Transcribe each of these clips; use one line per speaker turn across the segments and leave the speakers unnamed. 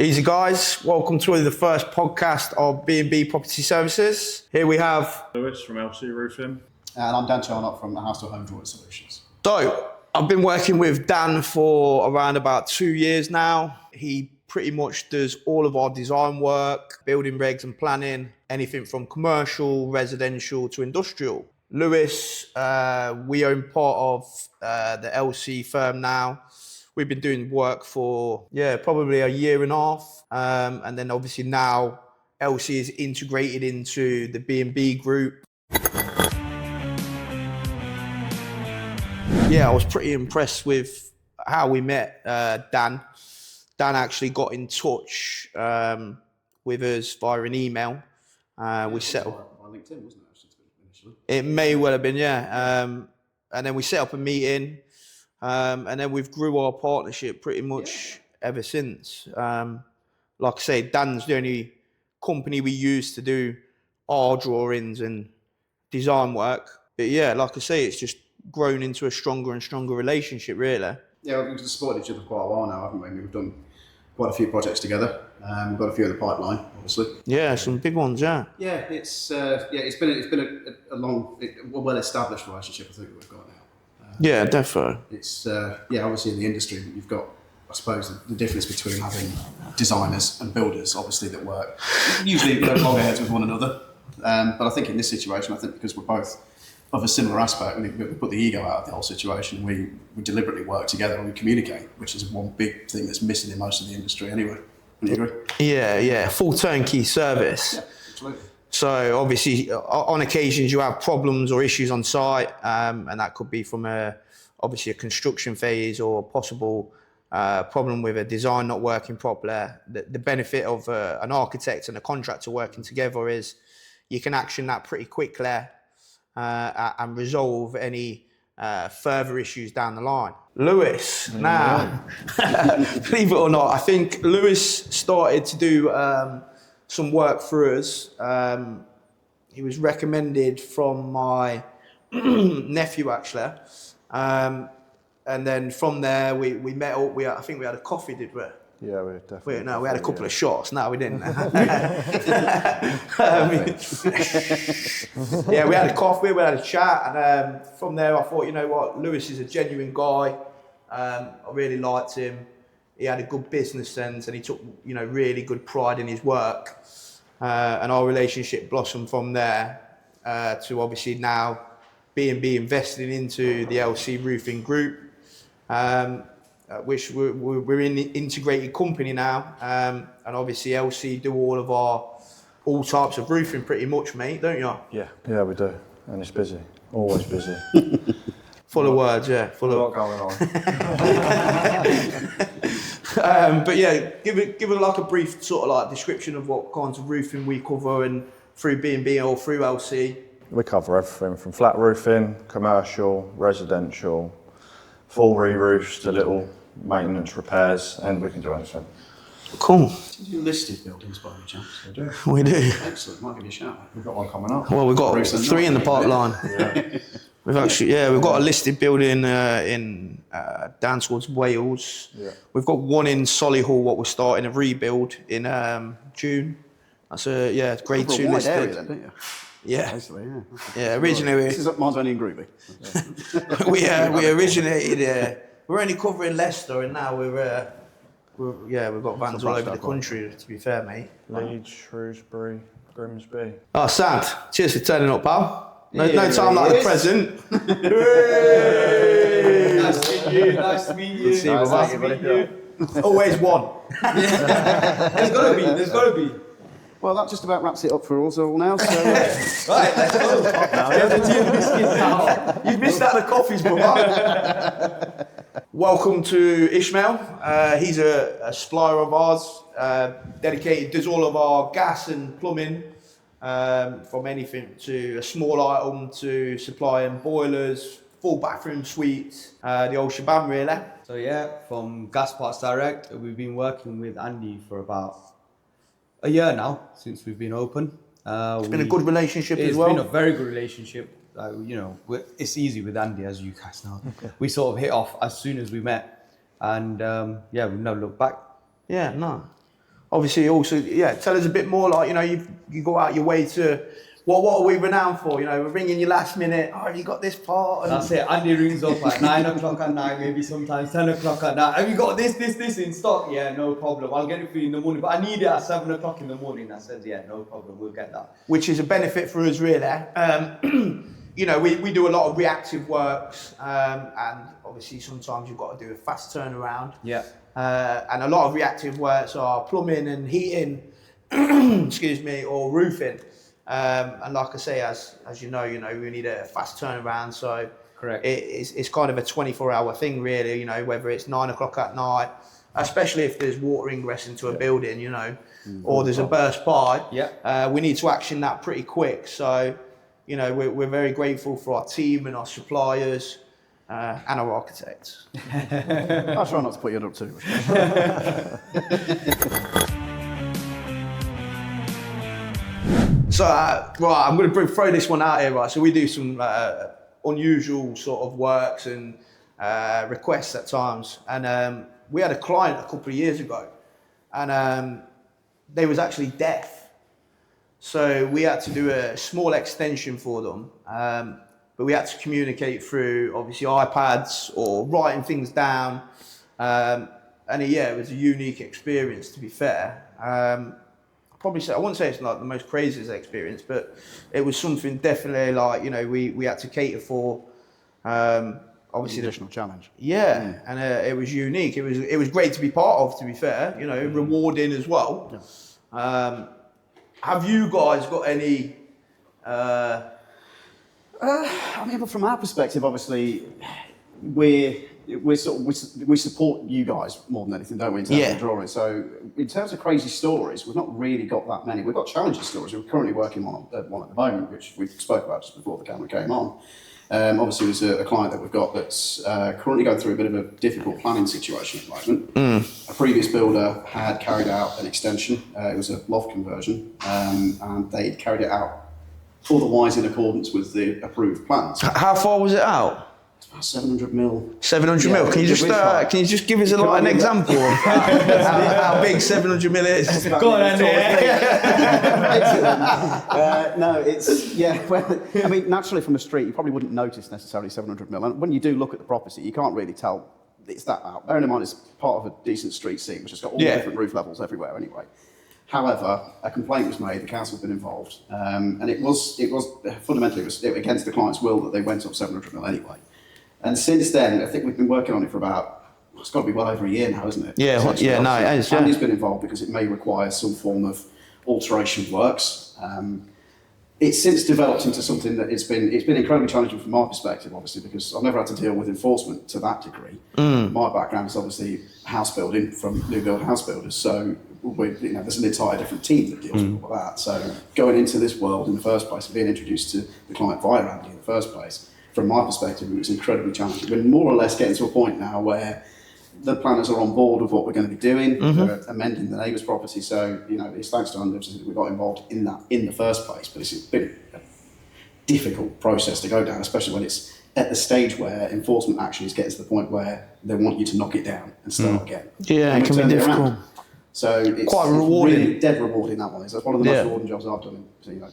Easy guys, welcome to the first podcast of B&B Property Services. Here we have
Lewis from LC Roofing.
And I'm Dan Charnock from the House to Home Drawing Solutions.
So, I've been working with Dan for around about 2 years now. He pretty much does all of our design work, building regs and planning, anything from commercial, residential to industrial. Lewis, we own part of the LC firm now. We've been doing work for, probably a year and a half. And then obviously now LC is integrated into the B&B group. Yeah, I was pretty impressed with how we met Dan. Dan actually got in touch with us via an email. We set up
On LinkedIn, wasn't it? Initially?
It may well have been, yeah. And then we set up a meeting. And then we've grew our partnership pretty much ever since. Like I say, Dan's the only company we use to do our drawings and design work. But yeah, like I say, it's just grown into a stronger and stronger relationship, really.
Yeah, we've supported each other for quite a while now, haven't we? We've done quite a few projects together. We've got a few in the pipeline, obviously.
Yeah, some big ones, yeah.
Yeah, it's been a long, well-established relationship, I think, that we've got now.
Yeah, definitely.
It's obviously in the industry, you've got, I suppose, the difference between having designers and builders, obviously, that work usually loggerheads with one another. But I think in this situation, because we're both of a similar aspect, we put the ego out of the whole situation. We deliberately work together and we communicate, which is one big thing that's missing in most of the industry anyway. Would you agree?
Yeah. Full turnkey service.
Yeah, absolutely.
So obviously, on occasions you have problems or issues on site, and that could be from obviously a construction phase or a possible problem with a design not working properly. The benefit of an architect and a contractor working together is you can action that pretty quickly and resolve any further issues down the line. Lewis, now, believe it or not, I think Lewis started to do some work for us. He was recommended from my nephew, actually. And then from there, we met up. I think we had a coffee, did we?
Yeah, we definitely.
We had a couple of shots. No, we didn't. Yeah, we had a coffee, we had a chat. And from there, I thought, you know what, Lewis is a genuine guy. I really liked him. He had a good business sense and he took, really good pride in his work. And our relationship blossomed from there to obviously now B&B investing into the LC Roofing Group, which we're in the integrated company now. And obviously LC do all types of roofing pretty much, mate, don't you?
Yeah, we do. And it's busy. Always busy.
Full of words, yeah. Full
a
of
lot going on.
But yeah, give it like a brief sort of like description of what kinds of roofing we cover and through B&B or through LC.
We cover everything from flat roofing, commercial, residential, full re-roofs to little maintenance repairs, and we can do anything.
Cool.
Do you do listed buildings by any chance?
We do.
Excellent, might give you a shout.
We've got one coming up.
Well, we've got
Bruce,
3 in the pipeline.
Yeah.
We've got a listed building in down towards Wales.
Yeah.
We've got one in Solihull, what we're starting a rebuild in June. That's grade 2
wide
listed.
area then, don't you?
Yeah.
Basically, yeah.
Yeah, originally
Mine's only in Groovy.
we originated. We're only covering Leicester, and now we've got vans all over the country. To be fair, mate.
Leeds, Shrewsbury, Grimsby.
Oh, Sam, cheers for turning up, pal. No time like the present.
Nice to meet you. Nice to meet you.
Nice to meet you. Always one.
There's gotta be.
Well, that just about wraps it up for us all now. So,
Right, let's go.
You've missed out the coffees, brother. Welcome to Ismail. He's a supplier of ours, dedicated, does all of our gas and plumbing, from anything to a small item to supplying boilers, full bathroom suites, the old shabam really.
So yeah, from Gas Parts Direct, we've been working with Andy for about a year now since we've been open.
It's been a good relationship as well.
It's been a very good relationship. It's easy with Andy, as you guys know. We sort of hit off as soon as we met, and we've never looked back.
Yeah, no. obviously also, yeah, tell us a bit more, like, you know, you go out your way to, what are we renowned for? You know, we're ringing you last minute, oh, have you got this part? And
That's it. Andy rings up at 9 o'clock at night, maybe sometimes 10 o'clock at night. Have you got this in stock? Yeah, no problem. I'll get it for you in the morning. But I need it at 7 o'clock in the morning. I said, yeah, no problem. We'll get that.
which is a benefit for us, really. You know, we do a lot of reactive works, and obviously sometimes you've got to do a fast turnaround.
Yeah.
And a lot of reactive works are plumbing and heating, excuse me, or roofing. And like I say, as you know, we need a fast turnaround. So
Correct.
It's kind of a 24-hour thing, really. You know, whether it's 9 o'clock at night, especially if there's water ingress into a building, you know, or there's a burst pipe.
Yeah.
We need to action that pretty quick. So, you know, we're very grateful for our team and our suppliers and our architects.
I'll try not to put you up too much.
So, right, I'm going to throw this one out here, right? So we do some unusual sort of works and requests at times. And we had a client a couple of years ago, and they was actually deaf. So we had to do a small extension for them, but we had to communicate through, obviously, iPads or writing things down. And yeah, it was a unique experience, to be fair. Probably say, I wouldn't say it's like the most craziest experience, but it was something definitely like, you know, we had to cater for. Obviously,
Additional challenge.
Yeah, and it was unique. It was great to be part of, to be fair. You know, rewarding as well.
Yeah.
Have you guys got any?
I mean, from our perspective, obviously, we support you guys more than anything, don't we? In terms of drawing. So, in terms of crazy stories, we've not really got that many. We've got challenging stories. We're currently working on one at the moment, which we spoke about just before the camera came on. Obviously, there's a client that we've got that's currently going through a bit of a difficult planning situation at the moment. A previous builder had carried out an extension. It was a loft conversion, and they'd carried it out otherwise in accordance with the approved plans.
How far was it out?
It's about 700 mil.
700 mil. Can you just give us an example of how big 700 mil is?
Go on, Andy.
No, it's Well, I mean, naturally from the street, you probably wouldn't notice necessarily 700 mil. And when you do look at the property, you can't really tell it's that out. Bearing in mind, it's part of a decent street scene, which has got all the different roof levels everywhere anyway. However, a complaint was made. The council's been involved, and it was fundamentally against the client's will that they went up 700 mil anyway. And since then, I think we've been working on it for it's got to be well over a year now, isn't it?
Yeah, no, it is.
Andy's been involved because it may require some form of alteration works. It's since developed into something that it's been incredibly challenging from my perspective, obviously, because I've never had to deal with enforcement to that degree. My background is obviously house building from new build house builders, so there's an entire different team that deals with all of that. So going into this world in the first place and being introduced to the client via Andy in the first place, from my perspective, it was incredibly challenging. We're more or less getting to a point now where the planners are on board with what we're going to be doing. We're amending the neighbour's property, so it's thanks to Andy that we got involved in that in the first place. But it's been a difficult process to go down, especially when it's at the stage where enforcement action is getting to the point where they want you to knock it down and start again.
Yeah, it can be difficult.
So it's
quite rewarding.
It's really dead rewarding, that one is. That's one of the most rewarding jobs I've done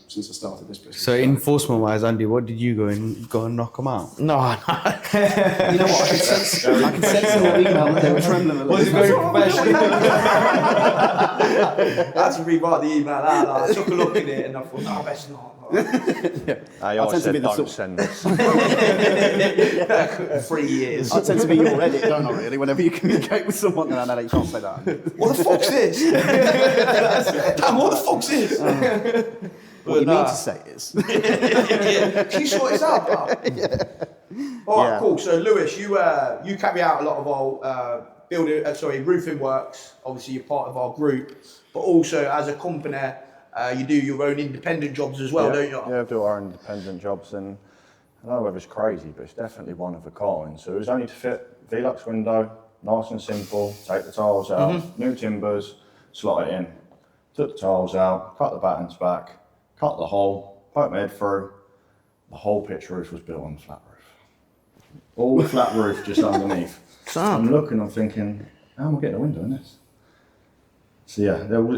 since I started this business.
So enforcement-wise, Andy, what did you go and knock them out?
No.
You know what? I can sense in their email that they were trembling a little.
Was it very professional?
I had to rewrite the email out. I took a look at it and I thought, no, best not.
I always said don't send this.
3 years.
I tend to be your edit, don't I, really? Whenever you communicate with someone, no, you can't say that.
What the fuck's this? Damn, what the fuck's this?
What you mean to say is...
Can you sort this out, pal? All right, cool. So, Lewis, you carry out a lot of our roofing works. Obviously, you're part of our group, but also as a company, you do your own independent jobs as well, don't you?
Yeah, we do our independent jobs, and I don't know whether it's crazy, but it's definitely one of a kind. So it was only to fit Velux window, nice and simple, take the tiles out, new timbers, slot it in. Took the tiles out, cut the battens back, cut the hole, poked my head through. The whole pitch roof was built on the flat roof. All the flat roof just underneath. I'm looking, I'm thinking, how am I getting a window in this? So yeah,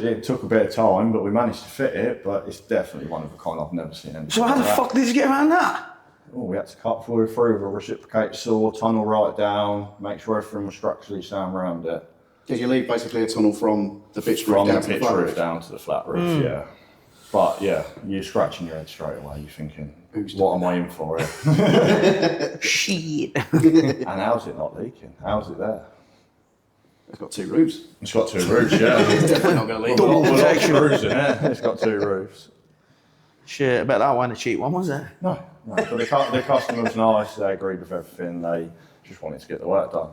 it took a bit of time, but we managed to fit it. But it's definitely one of a kind. I've never seen anything.
So how the fuck did you get around that?
Oh, we had to cut through with a reciprocating saw, tunnel right down, make sure everything was structurally sound around it.
Did you leave basically a tunnel from the pitch roof
From
down
the
to the
pitch
flat
roof
roof?
down to the flat roof, yeah. But yeah, you're scratching your head straight away. You're thinking, what am I in for here?
Shit.
And how's it not leaking? How's it there?
It's got 2 roofs.
It's got 2 roofs, yeah.
It's definitely not going to leak.
Double
Well,
protection.
roofs in it. It's got 2 roofs.
Shit, I bet that wasn't a cheap one, was it?
No. But the customer's nice. They agreed with everything. They just wanted to get the work done.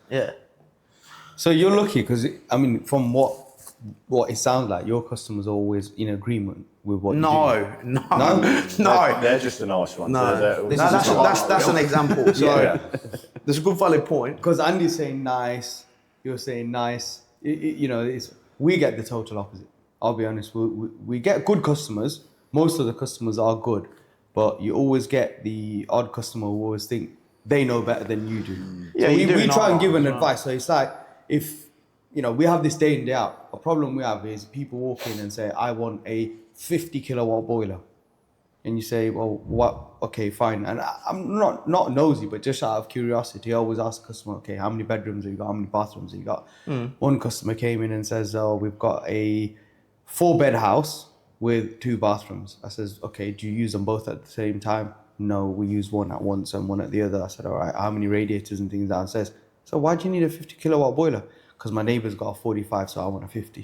Yeah.
So you're lucky because I mean, from what it sounds like, your customers are always in agreement with what you do.
No.
They're just a nice one.
No.
They're-
That's an example. So
Yeah.
there's a good valid point.
Because Andy's saying nice, you're saying nice. We get the total opposite. I'll be honest. We get good customers. Most of the customers are good, but you always get the odd customer who always think they know better than you do.
Yeah,
So
you do
we
know
try and
that,
give an
right.
advice. So it's like if we have this day in day out. A problem we have is people walk in and say, "I want a 50 kilowatt boiler." And you say, well, what? Okay, fine. And I'm not nosy, but just out of curiosity, I always ask the customer, okay, how many bedrooms have you got? How many bathrooms have you got? One customer came in and says, oh, we've got a 4-bed house with 2 bathrooms. I says, okay, do you use them both at the same time? No, we use one at once and one at the other. I said, all right, how many radiators and things downstairs? So why do you need a 50 kilowatt boiler? Because my neighbour's got a 45, so I want a 50.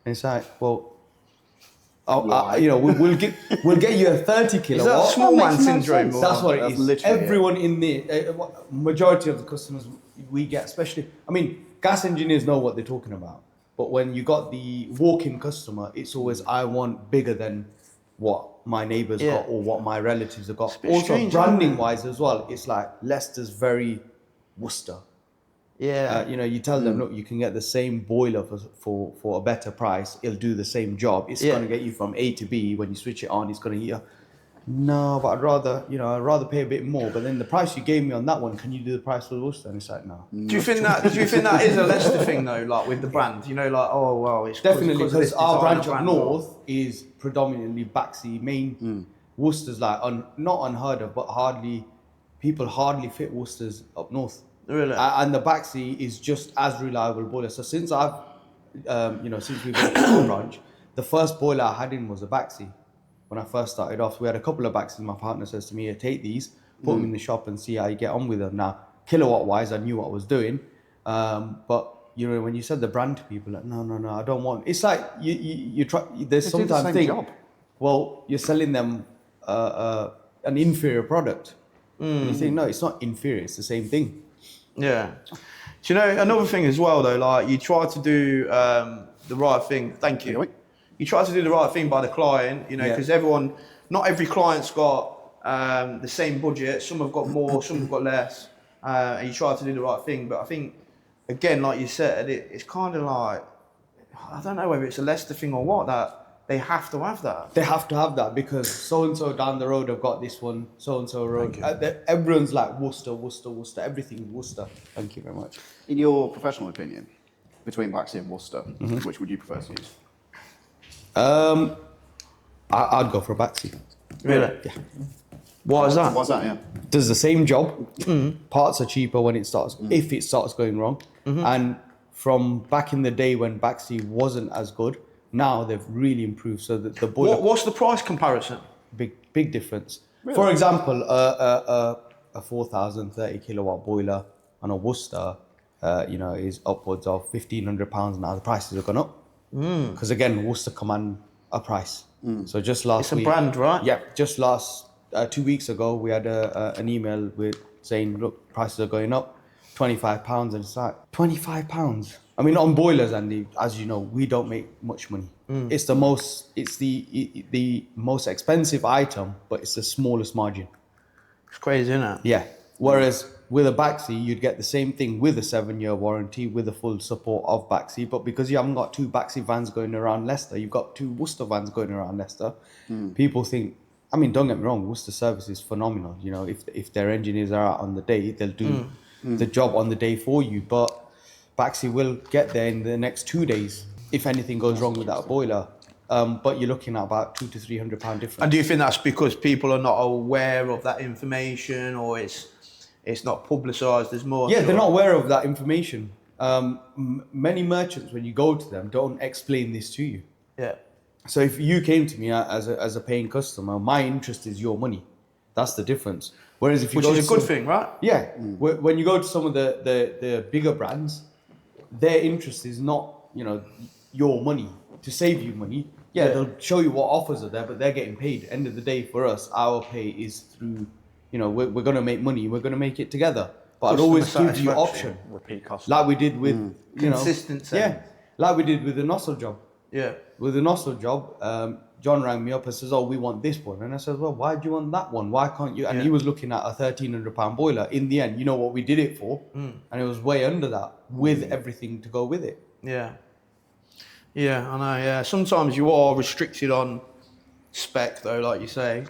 And it's like, well, we'll get you a 30 kilowatt.
Is that small man syndrome? or-
That's what it is.
literally
Everyone in the majority of the customers we get, especially, I mean, gas engineers know what they're talking about. But when you got the walk-in customer, it's always, I want bigger than what my neighbours
Yeah.
got or what my relatives have got.
a bit
Also,
strange,
branding-wise as well, it's like Leicester's very Worcester.
Yeah.
You tell them, look, you can get the same boiler for a better price. It'll do the same job. It's
Yeah.
going to get you from A to B. When you switch it on, it's going to heat you. No, but I'd rather pay a bit more. But then the price you gave me on that one, can you do the price for Worcester? And it's like, no.
Do you think that is a Leicester thing though, like with the brand? Oh well, it's
Definitely,
of
because
this
our
designer
branch up
brand or-
north is predominantly Baxi main. Worcester's like not unheard of, but people hardly fit Worcester's up north.
Really?
And the Baxi is just as reliable boiler. So since since we've got our branch, the first boiler I had in was a Baxi. When I first started off, we had a couple of Baxis. My partner says to me, "Here, take these, put them in the shop and see how you get on with them." Now, kilowatt wise, I knew what I was doing. But when you said the brand to people, like, no, I don't want. It's like you try. There's
They do the
sometimes
same
think,
job.
well, you're selling them an inferior product. And you think, no, it's not inferior. It's the same thing.
Yeah. Do you know another thing as well though? Like you try to do the right thing. Thank you.
Anyway.
You try to do the right thing by the client. Because not every client's got the same budget. Some have got more, some have got less. And you try to do the right thing. But I think, again, like you said, it's kind of like, I don't know whether it's a Leicester thing or what, that they have to have that.
They have to have that because so-and-so down the road have got this one, so-and-so road. Everyone's like Worcester, everything Worcester. Thank you very much.
In your professional opinion, between Baxi and Worcester, which would you prefer to use?
I'd go for a Baxi.
Really?
Yeah.
Why is that?
Why's that, yeah?
Does the same job. Parts are cheaper when it starts, if it starts going wrong. And from back in the day when Baxi wasn't as good, now they've really improved. So that the boiler,
What's the price comparison?
big difference. For example, a 4,030 kilowatt boiler on a Worcester, is upwards of £1,500 now. The prices have gone up because again, Worcester command a price. So just last
It's a
week,
brand, right?
Yeah, just last 2 weeks ago, we had an email saying, look, prices are going up, £25, and it's like £25. I mean, on boilers, Andy, as you know, we don't make much money. It's the most expensive item, but it's the smallest margin.
It's crazy, isn't it?
Yeah. Whereas with a Baxi, you'd get the same thing with a 7-year warranty, with the full support of Baxi. But because you haven't got 2 Baxi vans going around Leicester, you've got 2 Worcester vans going around Leicester. People think, I mean, don't get me wrong, Worcester service is phenomenal. If their engineers are out on the day, they'll do the job on the day for you. But Baxi will get there in the next 2 days. if anything goes wrong with that boiler. But you're looking at about £200 to £300 difference.
And do you think that's because people are not aware of that information, or it's not publicised as much?
Yeah, they're not aware of that information. Many merchants, when you go to them, don't explain this to you.
Yeah.
So if you came to me as a paying customer, my interest is your money. That's the difference. Whereas if you
Which
go
is
to
a good thing, right?
Yeah. When you go to some of the bigger brands, their interest is not, your money, to save you money. Yeah, they'll show you what offers are there, but they're getting paid. End of the day, for us, our pay is through, we're going to make money. We're going to make it together. But I'd always give you option.
Repeat customer.
Like we did with,
Consistency.
Yeah. Like we did with the nozzle job.
Yeah.
With the nozzle job, John rang me up and says, "Oh, we want this one." And I said, "Well, why do you want that one? Why can't you?" And he was looking at a £1,300 boiler. In the end, you know what we did it for? And it was way under that with everything to go with it.
Yeah. Yeah, I know, yeah. Sometimes you are restricted on spec, though, like you say.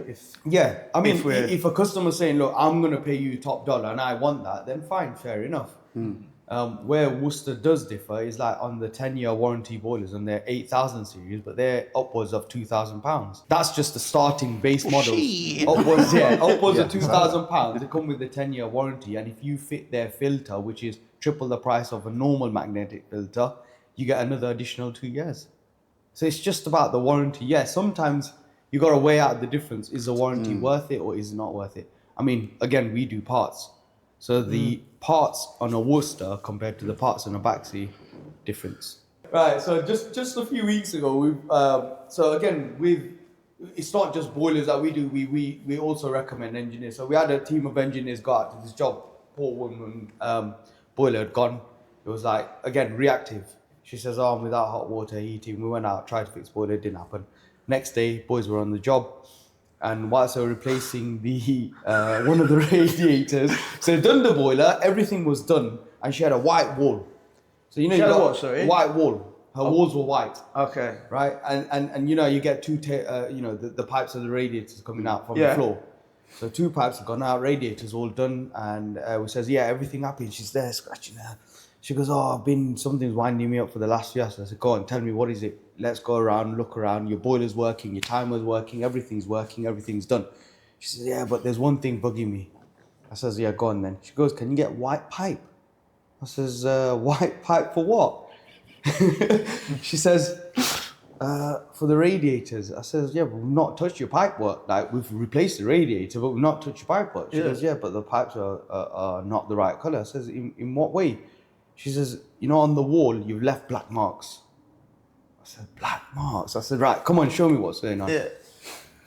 If a customer's saying, "Look, I'm going to pay you top dollar and I want that," then fine, fair enough. Where Worcester does differ is like on the 10-year warranty boilers, and they're 8,000 series, but they're upwards of £2,000. That's just the starting base model. Upwards of £2,000. They come with the 10-year warranty, and if you fit their filter, which is triple the price of a normal magnetic filter, you get another additional 2 years. So it's just about the warranty. Yeah, sometimes you got to weigh out the difference. Is the warranty worth it or is it not worth it? I mean, again, we do parts. So the parts on a Worcester compared to the parts on a Baxi, difference. Right, so just a few weeks ago, it's not just boilers that we do, we also recommend engineers. So we had a team of engineers go out to this job. Poor woman, boiler had gone. It was like, again, reactive. She says, "Oh, I'm without hot water heating." We went out, tried to fix boiler, it didn't happen. Next day, boys were on the job. And whilst they were replacing the one of the radiators, so they'd done the boiler, everything was done, and she had a white wall. So
She had a what, sorry?
White wall. Her walls were white.
Okay.
Right, and you get the pipes of the radiators coming out from the floor. So 2 pipes have gone out, radiators all done, and we says, "Yeah, everything happy." She's there scratching her. She goes, "Oh, something's winding me up for the last few hours." I said, "Go on, tell me, what is it? Let's go around, look around. Your boiler's working, your timer's working, everything's done." She says, "Yeah, but there's one thing bugging me." I says, "Yeah, go on then." She goes, "Can you get white pipe?" I says, "White pipe for what?" She says, "For the radiators." I says, "Yeah, but we've not touched your pipe work. Like, we've replaced the radiator, but we've not touched your pipe work." She goes, "Yeah, but the pipes are not the right colour." I says, in what way?" She says, "On the wall, you've left black marks." I said, "Black marks?" I said, "Right, come on, show me what's going on."
Yeah.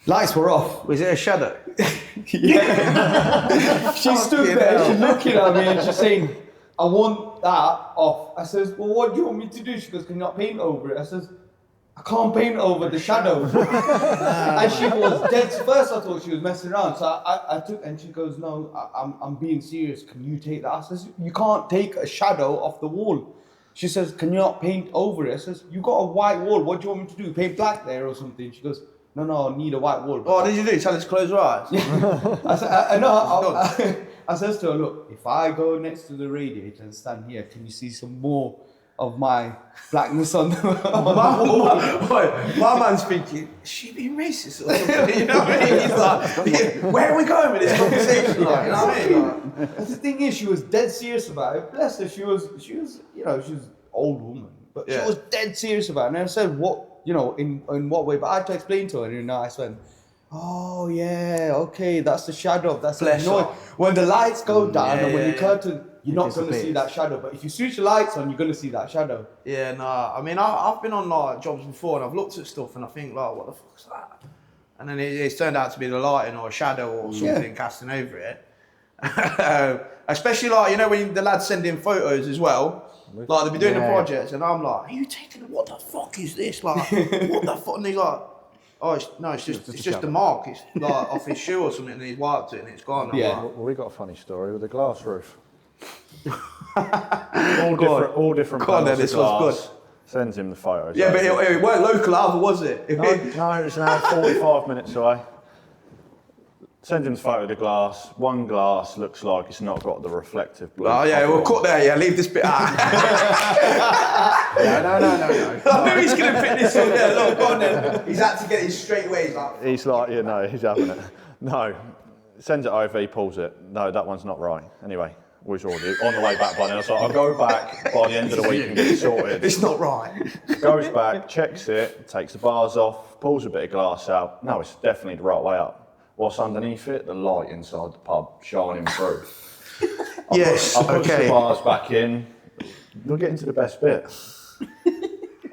Lights were off.
Was it a shadow?
Yeah. She stood there, she's looking at me and she's saying, "I want that off." I says, "Well, what do you want me to do?" She goes, "Can you not paint over it?" I says, "I can't paint over the shadow." And she was dead. First I thought she was messing around. So I took, and she goes, "No, I'm being serious. Can you take that?" I says, "You can't take a shadow off the wall." She says, "Can you not paint over it?" I says, "You got a white wall. What do you want me to do? Paint black there or something?" She goes, No, I need a white wall."
What did you do? Tell her to close her eyes?
I says to her, "Look, if I go next to the radiator and stand here, can you see some more of my blackness on the wall?"
My man's thinking, "Is she being racist or something?" You know what I mean? He's like, "Where are we going with this conversation?" Like, you know what I mean?
But the thing is, she was dead serious about it. Bless her, she was an old woman, but she was dead serious about it. And I said, "What, in what way?" But I had to explain to her, and I went, "Oh yeah, okay, that's the shadow. That's the noise. When the lights go down and when you curtain, you're not going to see that shadow. But if you switch the lights on, you're going to see that shadow."
Yeah, nah. I mean, I've been on like jobs before, and I've looked at stuff, and I think, like, "What the fuck's that?" And then it's turned out to be the lighting or a shadow or something casting over it. Especially like, when the lads send in photos as well, like they'll be doing the projects, and I'm like, "Are you taking? What the fuck is this? Like, what the fuck?" And he's like, "Oh, it's just a mark. It's like off his shoe or something, and he's wiped it and it's gone."
Well, we got a funny story with a glass roof. all different.
Go on then, this was good.
Sends him the photos.
Yeah, but it weren't local either, was it?
No, it's now 45 minutes away. Send him the photo of the glass. One glass looks like it's not got the reflective blue.
Oh yeah,
cover
we'll
on.
cut there. Yeah, leave this bit out.
No.
I knew he's gonna pick this up there. Look, go on then. He's had to get it straight away.
He's like, you know, he's having it. No, sends it over, he pulls it. No, that one's not right. Anyway, we was already on the way back by then. I was like, I'll go back by the end of the week and get it sorted.
It's not right.
Goes back, checks it, takes the bars off, pulls a bit of glass out. No, it's definitely the right way up. What's underneath it? The light inside the pub shining through.
Yes,
I push
okay.
the bars back in. We'll get into the best bit.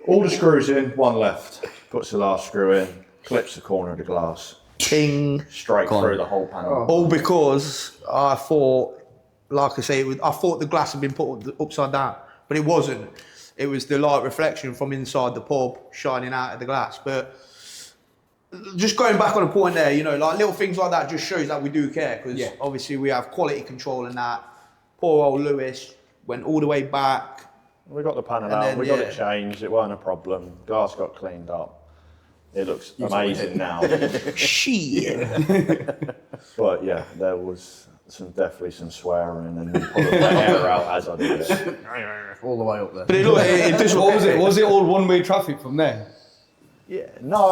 All the screws in, one left. Puts the last screw in, clips the corner of the glass.
King.
Straight through the whole panel.
All because I thought, like I say, I thought the glass had been put upside down, but it wasn't. It was the light reflection from inside the pub shining out of the glass. But just going back on a point there, you know, like little things like that just shows that we do care, because obviously we have quality control in that. Poor old Lewis went all the way back.
We got the panel
And
out,
then,
we got it changed, it wasn't a problem. Glass got cleaned up. It looks amazing now.
Shit.
But yeah, there was definitely some swearing and pulling my hair out as I did it.
All the way up there.
But it does.
What was it? Was it all one-way traffic from there?
Yeah, no.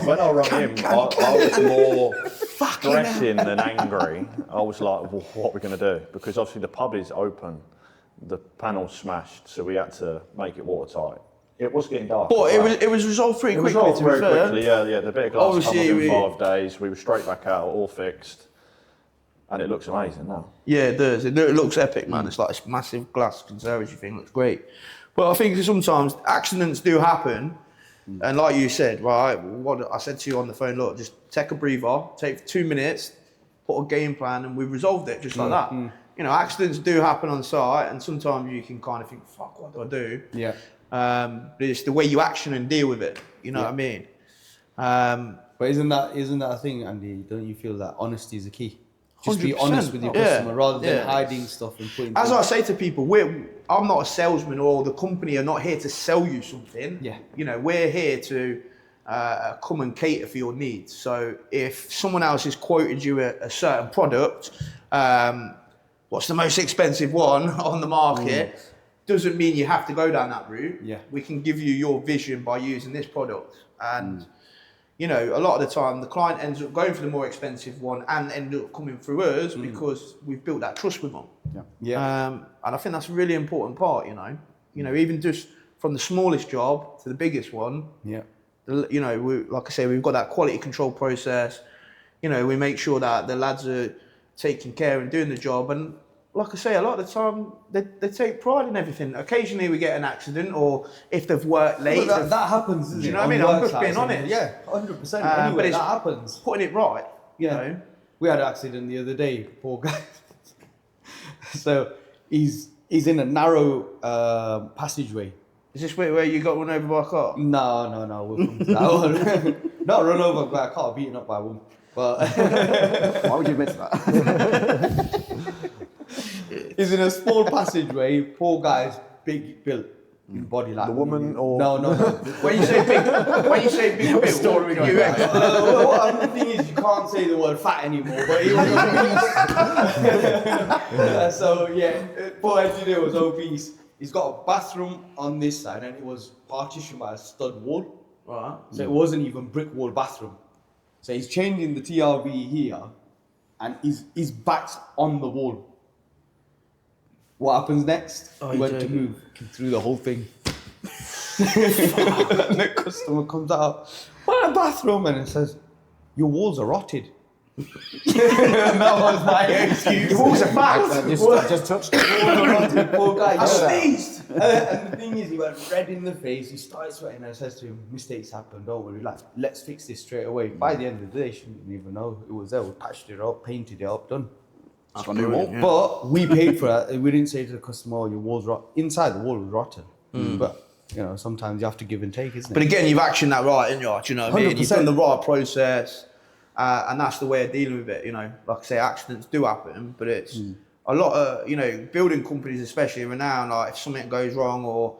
When I rang him, I was more stressing than angry. I was like, well, what are we going to do? Because obviously the pub is open, the panel's smashed, so we had to make it watertight. It was getting dark.
But it was resolved pretty quickly.
Resolved
to be
very
fair.
quickly, yeah. The bit of glass
Obviously,
come up in 5 days. We were straight back out, all fixed, and it looks amazing now.
Yeah, it does. It looks epic, man. It's like this massive glass conservatory thing. Looks great. But I think sometimes accidents do happen. And like you said, right, what I said to you on the phone, look, just take a breather, take 2 minutes, put a game plan, and we resolved it just like that. You know, accidents do happen on site, and sometimes you can kind of think, fuck, what do I do?
Yeah.
But it's the way you action and deal with it. You know what I mean?
But isn't that a thing, Andy? Don't you feel that honesty is the key? Just be
100%.
honest with your
Yeah.
customer rather than
Yeah.
hiding stuff and putting.
As
things-
I say to people, I'm not a salesman, or the company are not here to sell you something.
Yeah.
You know, we're here to come and cater for your needs. So if someone else has quoted you a certain product, what's the most expensive one on the market, doesn't mean you have to go down that route.
Yeah.
We can give you your vision by using this product. And you know, a lot of the time, the client ends up going for the more expensive one and end up coming through us because we've built that trust with them.
Yeah.
And I think that's a really important part, you know. You know, even just from the smallest job to the biggest one,
Yeah.
you know, like I say, we've got that quality control process. You know, we make sure that the lads are taking care and doing the job. And like I say, a lot of the time, they take pride in everything. Occasionally we get an accident, or if they've worked late.
But that happens, doesn't
Do you
it?
know what I
On
mean? I'm
work
just being
sites,
honest.
Yeah, 100%.
But
Anyway,
it's
that happens.
putting it right.
Yeah.
You know?
We had an accident the other day, poor guy. So he's in a narrow passageway.
Is this where you got run over by a car?
No, we'll come to that one. Not run over by a car, beaten up by a woman. But
Why would you admit to that?
he's in a small passageway. Poor guy's big built in body like
The woman or-
no.
When you say big build,
story going back.
The thing is, you can't say the word fat anymore. But he was obese. So yeah, poor engineer was obese. He's got a bathroom on this side, and it was partitioned by a stud wall.
Right.
So it wasn't even brick wall bathroom. So he's changing the TRV here, and his back's on the wall. What happens next?
Oh,
he
you
went to
joking.
move through the whole thing. And the customer comes out, what a bathroom, and it says, your walls are rotted. And that was my excuse.
Your walls are fat.
I just touched it.
Walls are rotted, poor guy.
I sneezed.
And the thing is, he went red in the face, he started sweating, and I says to him, mistakes happen, don't worry, like, let's fix this straight away. By the end of the day, she didn't even know it was there. We patched it up, painted it up, done.
It's got a new wall.
Yeah.
But we paid for it. We didn't say to the customer, oh, your wall's rot. Inside the wall was rotten. But, you know, sometimes you have to give and take, isn't it?
But again, you've actioned that right, haven't you? Do you know what I mean? You've
100%.
done the right process, and that's the way of dealing with it. You know, like I say, accidents do happen, but it's a lot of, you know, building companies especially are renowned. Like if something goes wrong, or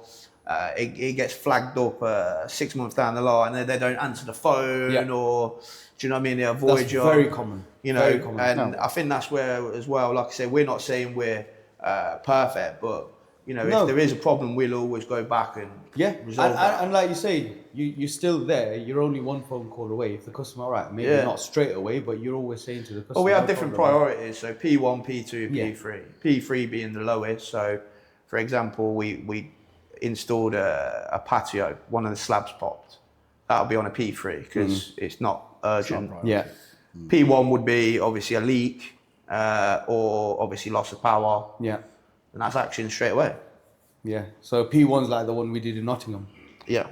it gets flagged up 6 months down the line, and they don't answer the phone, or do you know what I mean? They avoid
That's
you.
very common.
You know,
Very common.
and I think that's where as well. Like I said, we're not saying we're perfect, but you know, if there is a problem, we'll always go back and resolve that.
And like you say, you're still there. You're only one phone call away. If the customer, right, maybe not straight away, but you're always saying to the customer.
Well, we have different priorities. So P1, P2, P3. P3 being the lowest. So, for example, we installed a patio. One of the slabs popped. That'll be on a P3 because it's not urgent. P1 would be obviously a leak or obviously loss of power.
Yeah.
And that's action straight away.
Yeah. So P1's like the one we did in Nottingham.
Yeah.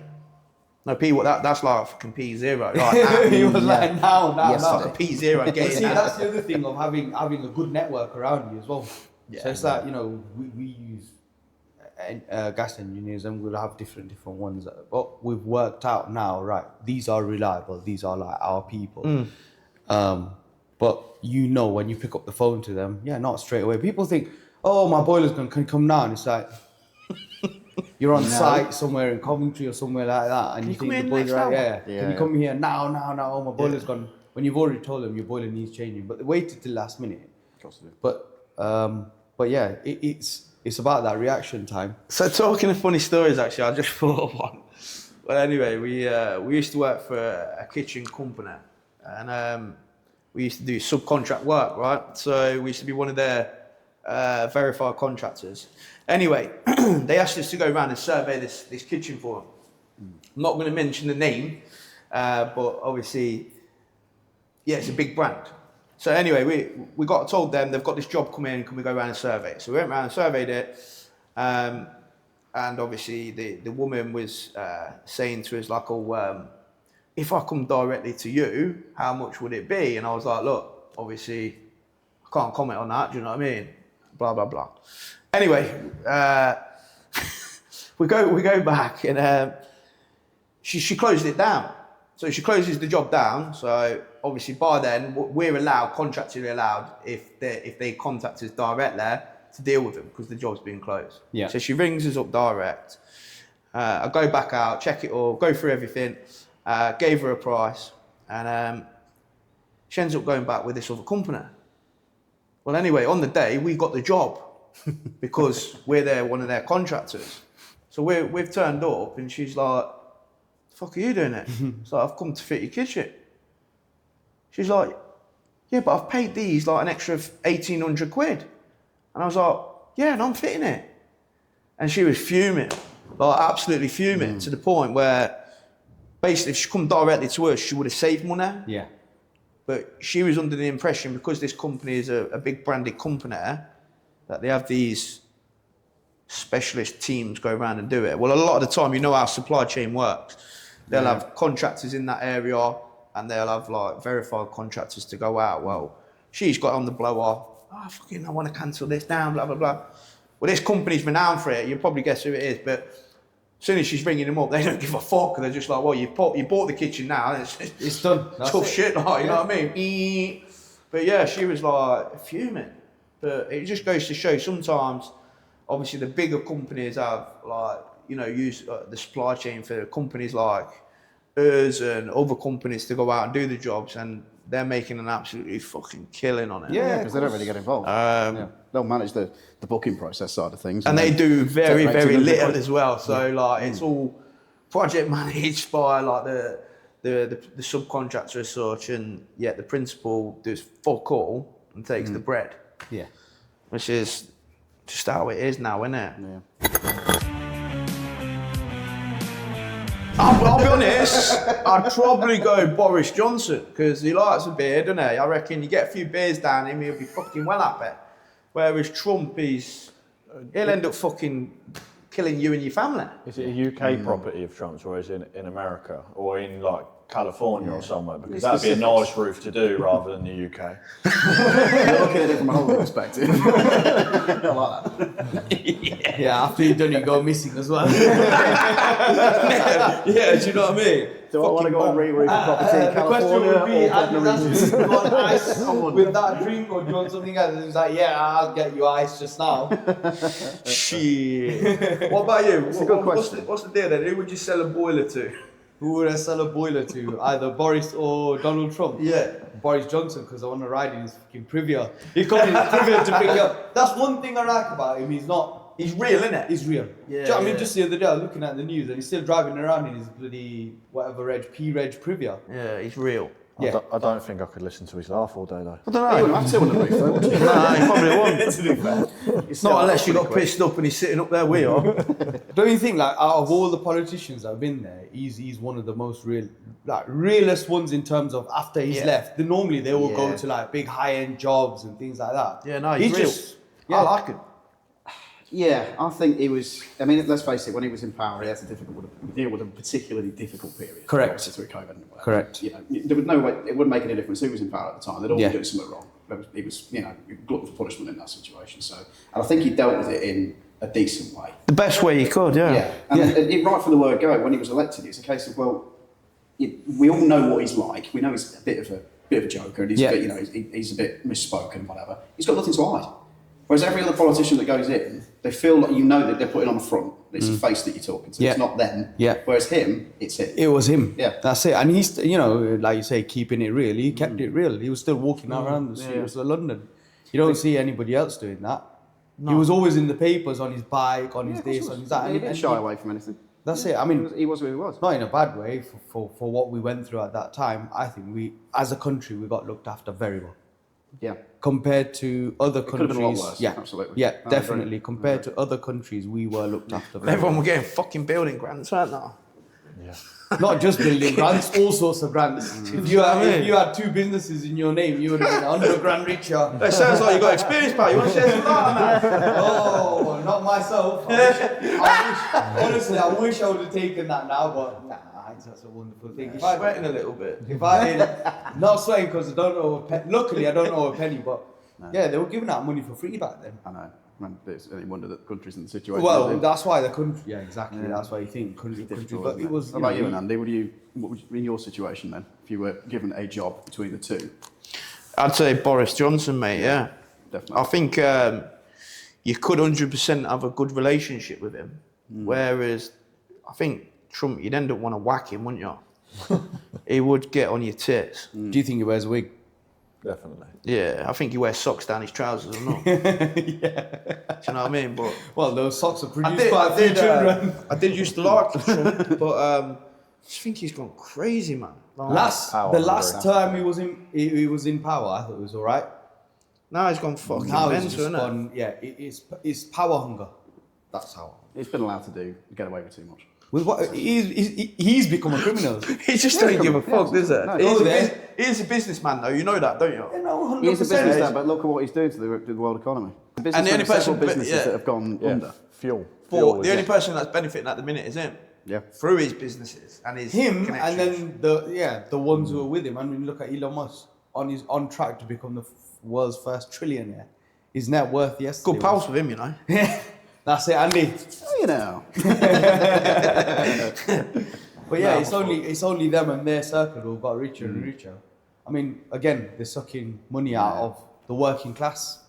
No, that's like fucking P0. Like,
He was like, now.
Like a P0
But
getting
see, that's the other thing of having a good network around you as well.
Yeah.
So it's like, you know, we use gas engineers and we'll have different ones. But we've worked out now, right, these are reliable. These are like our people. But you know when you pick up the phone to them, not straight away. People think, oh, my boiler's can come down. It's like, you're on site somewhere in Coventry or somewhere like that, and you think the boiler's right. Can you come here now? Oh, my boiler's gone. When you've already told them your boiler needs changing, but they waited till last minute. But yeah, it's about that reaction time.
So talking of funny stories, actually, I just thought of one. Well, anyway, we used to work for a kitchen company, and we used to do subcontract work, right? So we used to be one of their verified contractors. Anyway, they asked us to go around and survey this kitchen for them. I'm not going to mention the name, but obviously, it's a big brand. So anyway, we got told them they've got this job coming in, can we go around and survey it? So we went around and surveyed it, and obviously the woman was saying to us like, if I come directly to you, how much would it be? And I was like, look, obviously, I can't comment on that, do you know what I mean? Blah, blah, blah. Anyway, we go back and she closed it down. So she closes the job down. So obviously by then we're contractually allowed if they contact us directly to deal with them because the job's been closed.
Yeah.
So she rings us up direct. I go back out, check it all, go through everything, gave her a price, and she ends up going back with this other company. Well, anyway, on the day we got the job because we're one of their contractors. So we've turned up and she's like, the fuck are you doing it? It's like, I've come to fit your kitchen. She's like, yeah, but I've paid these like an extra 1,800 quid. And I was like, yeah, and I'm fitting it. And she was fuming, like absolutely fuming to the point where basically if she come directly to us, she would have saved money.
Yeah.
But she was under the impression because this company is a big branded company that they have these specialist teams go around and do it. Well, a lot of the time, you know how supply chain works. They'll have contractors in that area and they'll have like verified contractors to go out. Well, she's got on the blower. Oh, I want to cancel this down, blah, blah, blah. Well, this company's renowned for it. You'll probably guess who it is. But as soon as she's ringing them up, they don't give a fuck. They're just like, well, you bought the kitchen now. And
it's done.
Tough shit, like, you know what I mean? But yeah, she was like fuming. But it just goes to show sometimes, obviously, the bigger companies have like, use the supply chain for companies like us and other companies to go out and do the jobs, and they're making an absolutely fucking killing on it.
Yeah, because they don't really get involved. They'll manage the booking process side of things.
And they do very, very little
people.
as well. So like it's all project managed by like the subcontractor as such, and yet the principal does fuck all and takes the bread.
Yeah.
Which is just how it is now, isn't it?
Yeah.
I'll be honest, I'd probably go Boris Johnson because he likes a beer, doesn't he? I reckon you get a few beers down him, he'll be fucking well happy. Whereas Trump, he'll end up fucking killing you and your family.
Is it a UK property of Trump's, or is it in America, or in like California or somewhere? Because that'd be a nice roof to do rather than the UK.
You're looking at it from a whole perspective. I like that.
Yeah, after you've done it, go missing as well.
Yeah, do you know what I mean?
Do I want to go and reroute a property in
The question
California
would be,
or Gardner Regis?
do you want ice with that drink or do you want something else? And he's like, yeah, I'll get you ice just now.
Shit. What about you?
It's a good question.
What's the deal then? Who would you sell a boiler to?
Who would I sell a boiler to? Either Boris or Donald Trump?
Yeah.
Boris Johnson, because I want to ride in his fucking Privia. He's coming in his Privia to pick up. That's one thing I like about him. He's real, innit? He's real.
Yeah,
Do you know what I mean?
yeah.
Just the other day, I was looking at the news and he's still driving around in his bloody whatever P-Reg Privia.
Yeah, he's real.
Yeah.
I don't think I could listen to his laugh all day though.
I don't know.
You wouldn't have to on the roof, though, would you?
Nah, he probably won't. It's not unless you got pissed up and he's sitting up there with you.
Don't you think, like, out of all the politicians that have been there, he's one of the most realest ones in terms of after he's left. Normally they all go to like big high-end jobs and things like that.
Yeah, no, he's real. I like him.
Yeah, I think he was. I mean, let's face it. When he was in power, he had to deal with a particularly difficult period.
Correct.
Obviously through COVID and whatever.
Correct.
You know, there was no way it wouldn't make any difference who was in power at the time. They'd all
Yeah.
be doing something wrong. He was, glutton for punishment in that situation. So, and I think he dealt with it in a decent way.
The best way he could, yeah.
And right from the word go, when he was elected, it's a case of we all know what he's like. We know he's a bit of a joker, and he's a bit, he's a bit misspoken, whatever. He's got nothing to hide. Whereas every other politician that goes in, they feel like that they're putting on the front. It's a face that you're talking to.
Yeah.
It's not them.
Yeah.
Whereas him, it's him.
It was him.
Yeah.
That's it. And he's, like you say, keeping it real. He kept it real. He was still walking around the streets of London. You don't see anybody else doing that. No. He was always in the papers on his bike, on his this, on his that.
He didn't shy away from anything.
That's it. I mean,
he was who he was.
Not in a bad way for what we went through at that time. I think we, as a country, we got looked after very well.
Yeah.
Compared to other countries,
could have been a lot worse,
yeah,
absolutely.
yeah,
I
definitely.
agree.
Compared to other countries, we were looked after. Very
Everyone were getting fucking building grants, weren't they?
Yeah.
well. Not just building grants, all sorts of grants. If you had two businesses in your name, you would have been 100 grand richer.
That sounds like you got experience, pal. You want to share some light on that?
Oh, not myself. Honestly, I wish I would have taken that now, but nah, it's such a wonderful thing. If I
Sweating a little bit.
If I did, not sweating because I don't know a penny. Luckily, I don't know a penny, but yeah, they were giving out money for free back then.
I know. Man, it's any wonder that the country's in the situation.
Well,
it's in.
that's why the country. Yeah, exactly. That's why you think country. But it was.
How about you and Andy? What would you, in your situation then, if you were given a job between the two?
I'd say Boris Johnson, mate, yeah.
Definitely.
I think you could 100% have a good relationship with him. Whereas I think Trump, you'd end up want to whack him, wouldn't you? He would get on your tits.
Do you think he wears a wig?
Definitely.
Yeah, I think he wears socks down his trousers or not. Do you know what I mean? But
Well, those socks are produced by a few children.
I did used to like Trump, but I just think he's gone crazy, man. Like,
Power
The last
hungry.
time he was in power, I thought it was all right.
now he's gone fucking
Now
mental,
he's just
isn't it?
gone. Yeah, it's power hunger. That's how.
He's been allowed to get away with too much.
With what he's become a criminal.
He just don't give a fuck, does it?
No,
He's a businessman, though. You know that, don't you?
No,
He's a
100%.
businessman, but look at what he's doing to the world economy. The
And the only person-
businesses
yeah.
that have gone under.
Fuel.
But the only person that's benefiting at the minute is him.
Yeah.
Through his businesses and his
Him
connections.
and then the ones who are with him. I mean, look at Elon Musk on track to become the world's first trillionaire. His net worth yesterday.
Good pals with him, you know.
That's it, Andy.
You know.
But yeah, it's only them and their circle who got richer and richer. I mean, again, they're sucking money out of the working class.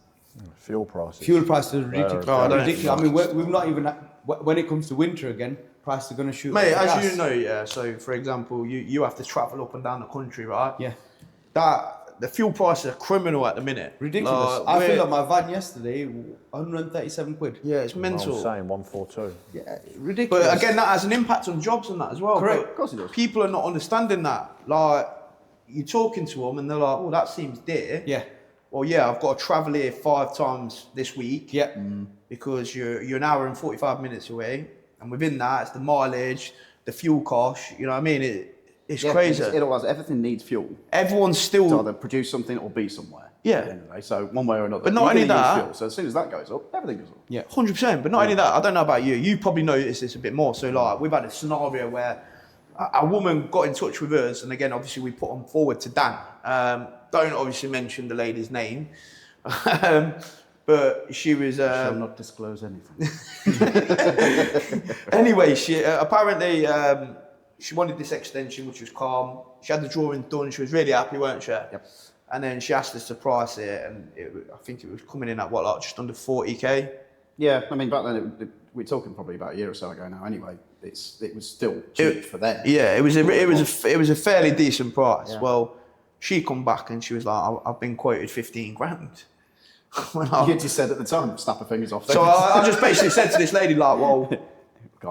Fuel prices.
Fuel prices are ridiculous.
Oh, I don't
ridiculous. I mean, we've not even when it comes to winter again, prices are going to shoot.
Mate,
up the
as
gas.
you know, yeah, so for example, you have to travel up and down the country, right?
Yeah.
The fuel prices are criminal at the minute.
Ridiculous. I filled up my van yesterday, 137 quid.
Yeah, it's
I
mental.
was saying 142.
Yeah, ridiculous.
But again, that has an impact on jobs and that as well.
Correct.
But
Of course it does.
People are not understanding that. Like, you're talking to them and they're like, oh, that seems dear.
Yeah.
Well, yeah, I've got to travel here 5 times this week.
Yeah.
Because you're an hour and 45 minutes away. And within that, it's the mileage, the fuel cost. You know what I mean? It's crazy.
It all has, everything needs fuel
Everyone's
to
still...
either produce something or be somewhere.
Yeah.
At the end of the day. So one way or another.
But not
you're
only
gonna use
that-
fuel. So as soon as that goes up, everything goes up.
Yeah.
100%. But not only that, I don't know about you. You probably noticed this a bit more. So, like, we've had a scenario where a woman got in touch with us. And again, obviously, we put them forward to Dan. Don't obviously mention the lady's name. But she was...
Shall not disclose anything.
Anyway, she apparently she wanted this extension, which was calm. She had the drawing done. She was really happy, weren't she?
Yep.
And then she asked us to price it, and I think it was coming in at like just under 40k.
Yeah, I mean, back then, we're talking probably about a year or so ago now anyway. It was still cheap for them.
Yeah, it was a fairly decent price. Yeah. Well, she come back and she was like, I've been quoted 15 grand.
You just said at the time, snap her fingers off.
So I just basically said to this lady, like, well,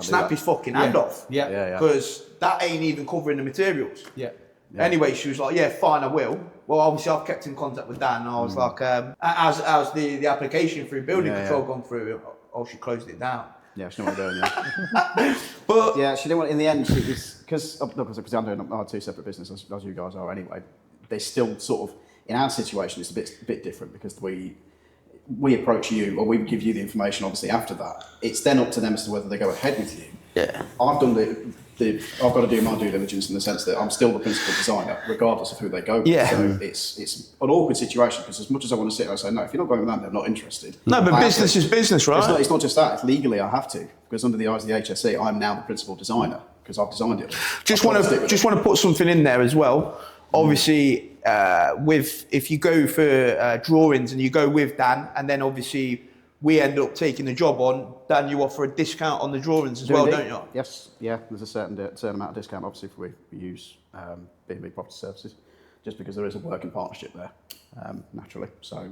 snap his fucking hand off.
Yeah.
Because that ain't even covering the materials.
Yeah.
Anyway, she was like, yeah, fine, I will. Well, obviously, I've kept in contact with Dan, and I was like, how's the application through building control gone through? Oh, she closed it down.
Yeah, she knew what we were doing, yeah. But yeah, she didn't want, in the end, she was, because I'm doing two separate businesses, as you guys are anyway, they still sort of, in our situation, it's a bit different because we approach you, or we give you the information, obviously, after that. It's then up to them as to whether they go ahead with you.
Yeah.
I've done I've got to do my due diligence in the sense that I'm still the principal designer, regardless of who they go with.
Yeah.
So it's an awkward situation because as much as I want to sit there and say, no, if you're not going with them, they're not interested.
No, but business is business, right?
It's not just that. It's legally I have to, because under the eyes of the HSE, I'm now the principal designer because I've designed it.
Just want to put something in there as well. Obviously, if you go for drawings and you go with Dan, and then obviously we end up taking the job on, Dan, you offer a discount on the drawings as well, don't you?
Yes, yeah. There's a certain amount of discount, obviously, if we use B&B Property Services, just because there is a working partnership there, naturally. So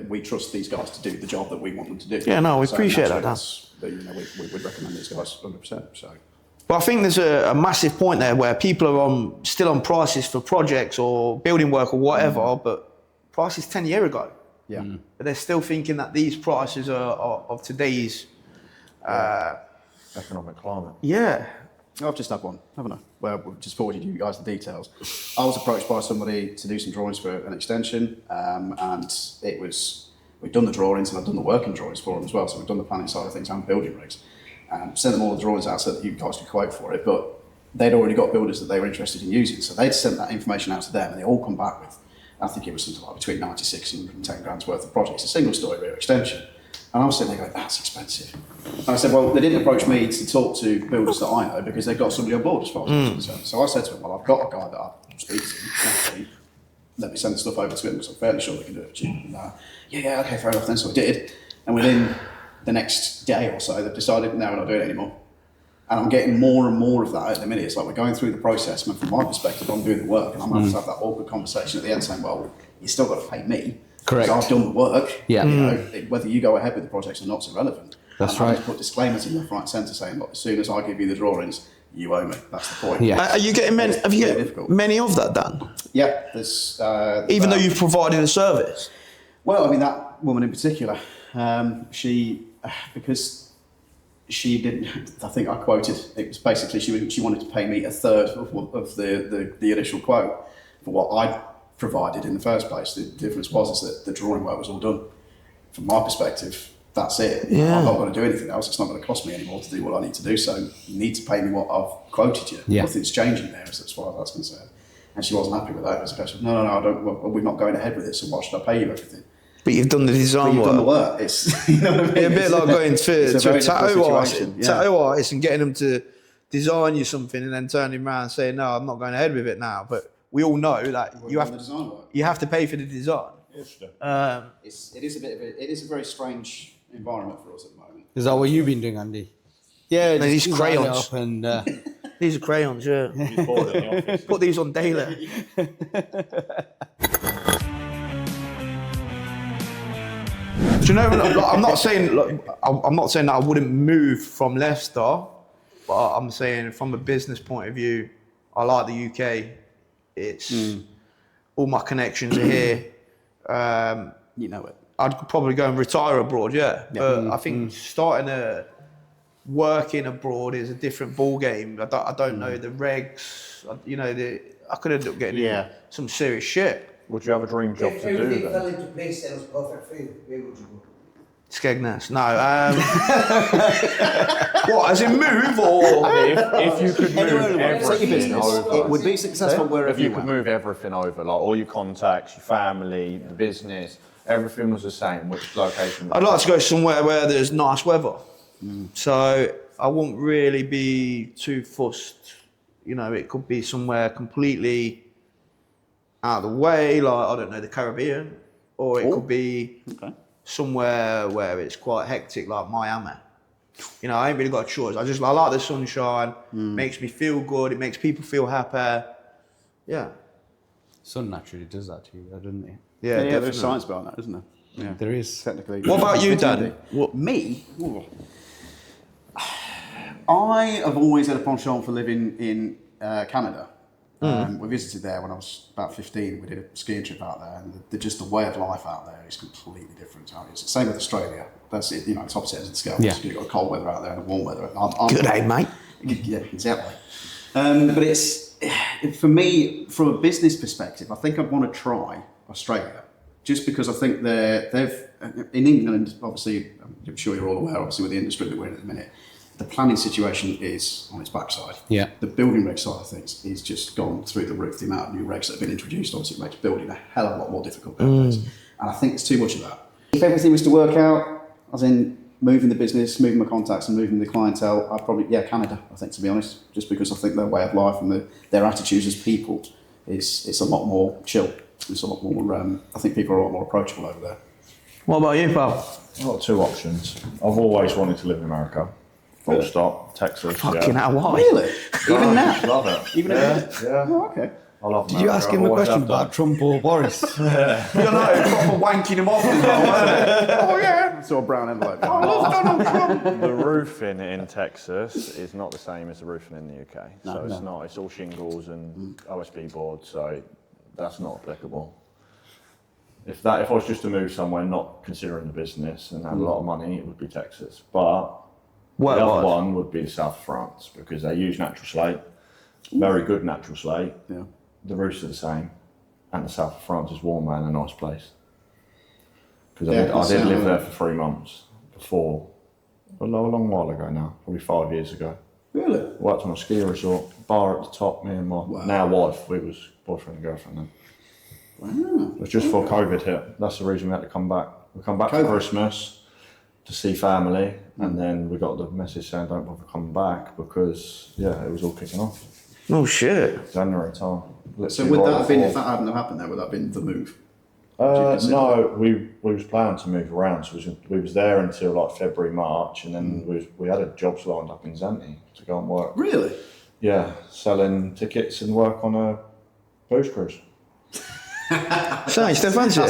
we trust these guys to do the job that we want them to do.
Yeah, no, we appreciate that, Dan.
We would recommend these guys 100%. So.
But I think there's a massive point there where people are still on prices for projects or building work or whatever, but prices 10 years ago.
Yeah.
But they're still thinking that these prices are of today's
economic climate.
Yeah. I've just had one, haven't I? Where we've just forwarded you guys the details. I was approached by somebody to do some drawings for an extension, and we'd done the drawings and I'd done the working drawings for them as well. So we'd done the planning side of things and building rigs. Sent them all the drawings out so that you guys could quote for it, but they'd already got builders that they were interested in using. So they'd sent that information out to them and they all come back with, I think it was something like between 96 and 110 grand's worth of projects, a single story rear extension. And I was sitting there going, that's expensive. And I said, well, they didn't approach me to talk to builders that I know because they've got somebody on board as far as I'm concerned. So I said to them, well, I've got a guy that I speak to, let me send the stuff over to him because I'm fairly sure they can do it for cheap. And, yeah, okay, fair enough then. So I did. And within the next day or so, they've decided, no, we're not doing it anymore. And I'm getting more and more of that at the minute. It's like we're going through the process, and from my perspective, I'm doing the work, and I'm going to have that awkward conversation at the end saying, well, you still got to pay me.
Correct.
I've done the work.
Yeah.
You know, whether you go ahead with the projects or not is irrelevant.
That's
and
right.
I just put disclaimers in left, right, and centre saying, look, as soon as I give you the drawings, you owe me. That's the point.
Yeah.
Are you getting many? Have you got many of that, Dan?
Yeah. There's
even though you've provided a service.
Well, I mean, that woman in particular, because she didn't, I think I quoted, it was basically she wanted to pay me a third of the initial quote for what I provided in the first place. The difference was is that the drawing work was all done. From my perspective, that's it.
Yeah.
I'm not going to do anything else. It's not going to cost me anymore to do what I need to do. So you need to pay me what I've quoted you.
Yeah.
Nothing's changing there as far as that's concerned. And she wasn't happy with that. It was a question of, no, I don't, well, we're not going ahead with it, so why should I pay you everything?
But you've done the design work.
Done the work. It's, you know what I mean?
A bit like going to a tattoo artist and getting them to design you something and then turning around and saying, no, I'm not going ahead with it now. But we all know that you have to pay for the design.
It is a very strange environment for us at the moment.
Is that what you've been doing, Andy? Yeah,
these crayons.
And,
these are crayons, yeah. Put these on daily. Do you know? I'm not saying that I wouldn't move from Leicester, but I'm saying from a business point of view, I like the UK. It's all my connections are here.
You know it.
I'd probably go and retire abroad, yeah. But I think working abroad is a different ball game. I don't know the regs. I could end up getting some serious shit.
Would you have a dream job to do
Everything
then?
fell into place and was perfect for you. Where would you go?
Skegness. No. What, as in move or?
If you could move everything over,
it would be successful wherever
if you could move everything over, like all your contacts, your family, the business, everything was the same, which location?
I'd like to go somewhere where there's nice weather. So I wouldn't really be too fussed. You know, it could be somewhere completely out of the way, like, I don't know, the Caribbean, or it could be somewhere where it's quite hectic, like Miami. You know, I ain't really got a choice. I like the sunshine, makes me feel good, it makes people feel happy. Yeah.
Sun naturally does that to you, doesn't it?
Yeah,
There's
definitely.
science behind that, isn't there? Yeah,
There is.
technically.
What about you, Dan?
Me? Ooh. I have always had a penchant for living in Canada. We visited there when I was about 15. We did a skiing trip out there, and just the way of life out there is completely different to how it is. Same with Australia. That's it. You know, it's opposite ends of the scale.
Yeah.
You've got cold weather out there and warm weather.
Good day, mate.
Yeah, exactly. But it's, for me, from a business perspective, I think I'd want to try Australia, just because I think they've in England, obviously, I'm sure you're all aware, obviously, with the industry that we're in at the minute, the planning situation is on its backside.
Yeah.
The building reg side of things is just gone through the roof. The amount of new regs that have been introduced, obviously, makes building a hell of a lot more difficult nowadays. And I think it's too much of that. If everything was to work out, as in moving the business, moving my contacts and moving the clientele, I'd probably, Canada, I think, to be honest, just because I think their way of life and their attitudes as people it's a lot more chill. It's a lot more, I think people are a lot more approachable over there.
What about you, pal?
I've got two options. I've always wanted to live in America. Full stop. Texas.
Fucking hell, why?
Really? Even now?
Love it.
Even
yeah.
Oh, okay.
I love America.
Did you ask him
I've
a
always
question
loved it.
about Trump or Boris?
You know, proper wanking him off as well, wasn't it? Oh, yeah.
Saw a brown envelope.
I love Donald Trump.
The roofing in Texas is not the same as the roofing in the UK. It's not. It's all shingles and OSB boards, so that's not applicable. If I was just to move somewhere, not considering the business and have a lot of money, it would be Texas. But the other one would be the south of France, because they use natural slate, very good natural slate.
Yeah.
The roofs are the same, and the south of France is warmer and a nice place. Because
Yeah,
I did live there for 3 months before, a long while ago now, probably 5 years ago.
Really?
Worked on a ski resort, bar at the top, me and my now wife, we was boyfriend and girlfriend then.
Wow.
It was just before COVID hit. That's the reason we had to come back. We come back for Christmas to see family, and then we got the message saying don't bother coming back because it was all kicking off.
Oh, shit.
January time.
So would that have been, if that hadn't have happened there, would that have been the move?
No, we was planning to move around, so we was there until like February, March, and then we had a jobs lined up in Zante to go and work.
Really?
Yeah, selling tickets and work on a booze cruise.
So, Stefan's it.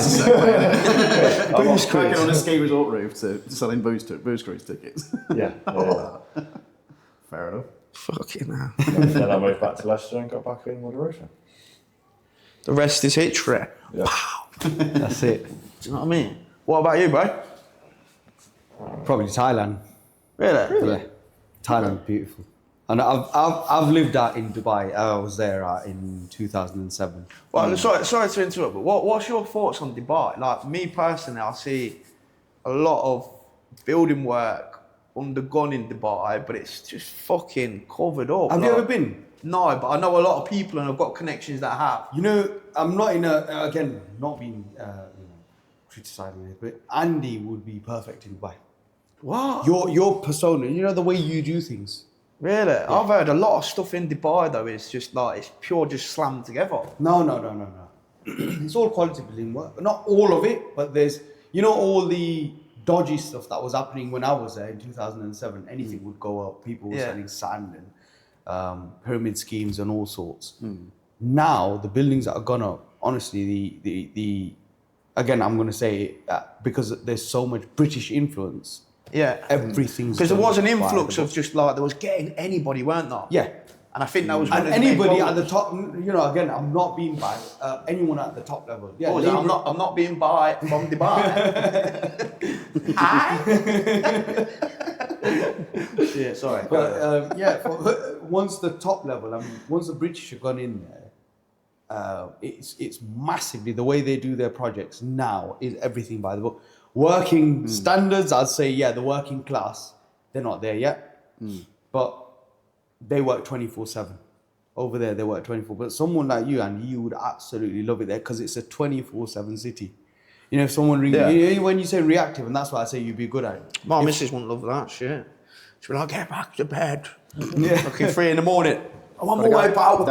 Booze cruise. On a ski resort roof to selling booze cruise tickets.
Yeah.
Fair enough.
Fucking hell.
Then I moved back to Leicester and got back in with the roofing.
The rest is history.
Yeah.
That's it.
Do you know what I mean? What about you, bro?
Probably Thailand.
Really?
Yeah. Thailand's beautiful. And I've lived out in Dubai. I was there in 2007.
Well, sorry to interrupt, but what's your thoughts on Dubai? Like, me personally, I see a lot of building work undergone in Dubai, but it's just fucking covered up.
Have you ever been?
No, but I know a lot of people and I've got connections that have.
You know, I'm not not being criticizing it, but Andy would be perfect in Dubai.
What?
Your persona, you know, the way you do things.
Really? Yeah. I've heard a lot of stuff in Dubai though. It's just like, it's pure just slammed together.
No. It's all quality building work. Not all of it, but there's, you know, all the dodgy stuff that was happening when I was there in 2007. Anything would go up. People were selling sand and pyramid schemes and all sorts. Now the buildings that have gone up, honestly, the again, I'm going to say it, because there's so much British influence.
Yeah.
Everything's
because there was an
done by
influx
the
of just like, there was getting anybody, weren't there?
Yeah.
And I think that was one
And
of the main
anybody at
problems.
the top, you know, again, I'm not being bad. Anyone at the top level. Yeah,
Oh, I'm not being by from Dubai. Hi. Yeah, sorry.
But once the top level, I mean, once the British have gone in there, it's massively, the way they do their projects now is everything by the book. Working standards, I'd say, the working class, they're not there yet, but they work 24/7. Over there, they work 24. But someone like you, Andy, you would absolutely love it there because it's a 24/7 city. You know, if someone rings, when you say reactive, and that's why I say you'd be good at it.
My missus wouldn't love that shit. She'll be like, get back to bed. Fucking 3 in the morning. I'm on my way, pal.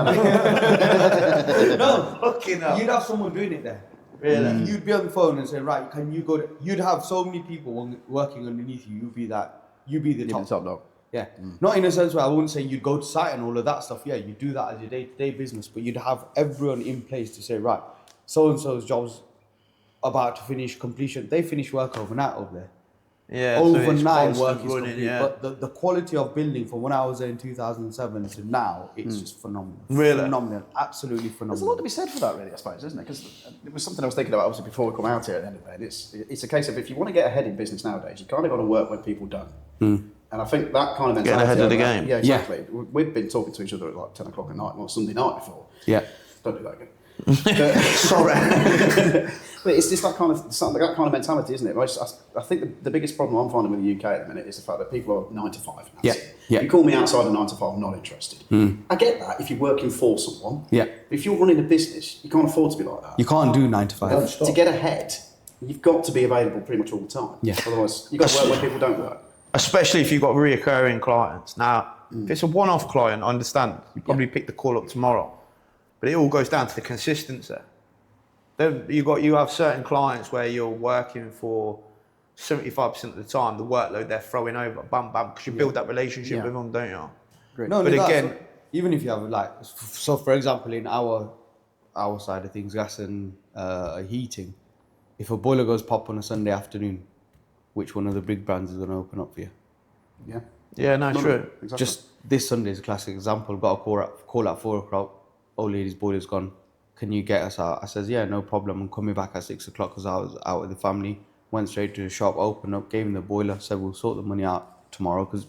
No,
Fucking hell.
you'd have someone doing it there.
Really?
You'd be on the phone and say, right, can you go? You'd have so many people working underneath you. You'd be the top
dog.
Yeah, not in a sense where I wouldn't say you'd go to site and all of that stuff. Yeah, you do that as your day-to-day business, but you'd have everyone in place to say, right, so-and-so's job's about to finish completion. They finish work overnight over there.
Yeah, so it's
Overnight
constant
work is
running,
complete.
yeah.
But the quality of building from when I was there in 2007 to now, it's just phenomenal.
Really?
Phenomenal. Absolutely phenomenal.
There's a lot to be said for that, really, I suppose, isn't it? Because it was something I was thinking about, obviously, before we come out here at the end of the day. It's a case of if you want to get ahead in business nowadays, you kind of got to work when people don't. And I think that kind of mentality...
Get ahead of the
that-
game.
Yeah, exactly. We've been talking to each other at like 10 o'clock at night on Sunday night before.
Yeah.
Don't do that again. Sorry. But it's just that kind of mentality, isn't it? I think the biggest problem I'm finding with the UK at the minute is the fact that people are 9 to 5.
Yeah, yeah.
You call me outside of 9 to 5, I'm not interested. I get that if you're working for someone.
Yeah.
But if you're running a business, you can't afford to be like that.
You can't do 9 to 5.
To get ahead, you've got to be available pretty much all the time.
Yeah.
Otherwise, you've got to work when people don't work.
Especially if you've got reoccurring clients. Now, if it's a one-off client, I understand. You probably pick the call up tomorrow. But it all goes down to the consistency. Then you have certain clients where you're working for 75% of the time, the workload they're throwing over, bam, bam, because you build that relationship with them, don't you?
Great.
No,
But
but
again-
again, even if you have like, so for example, in our side of things, gas and heating, if a boiler goes pop on a Sunday afternoon, which one of the big brands is going to open up for you?
Yeah.
Yeah, no, true.
Exactly.
Just this Sunday is a classic example. Got a call at 4 o'clock. Old lady's boiler's gone. Can you get us out? I says, yeah, no problem. I'm coming back at 6 o'clock because I was out with the family. Went straight to the shop, opened up, gave him the boiler. Said we'll sort the money out tomorrow because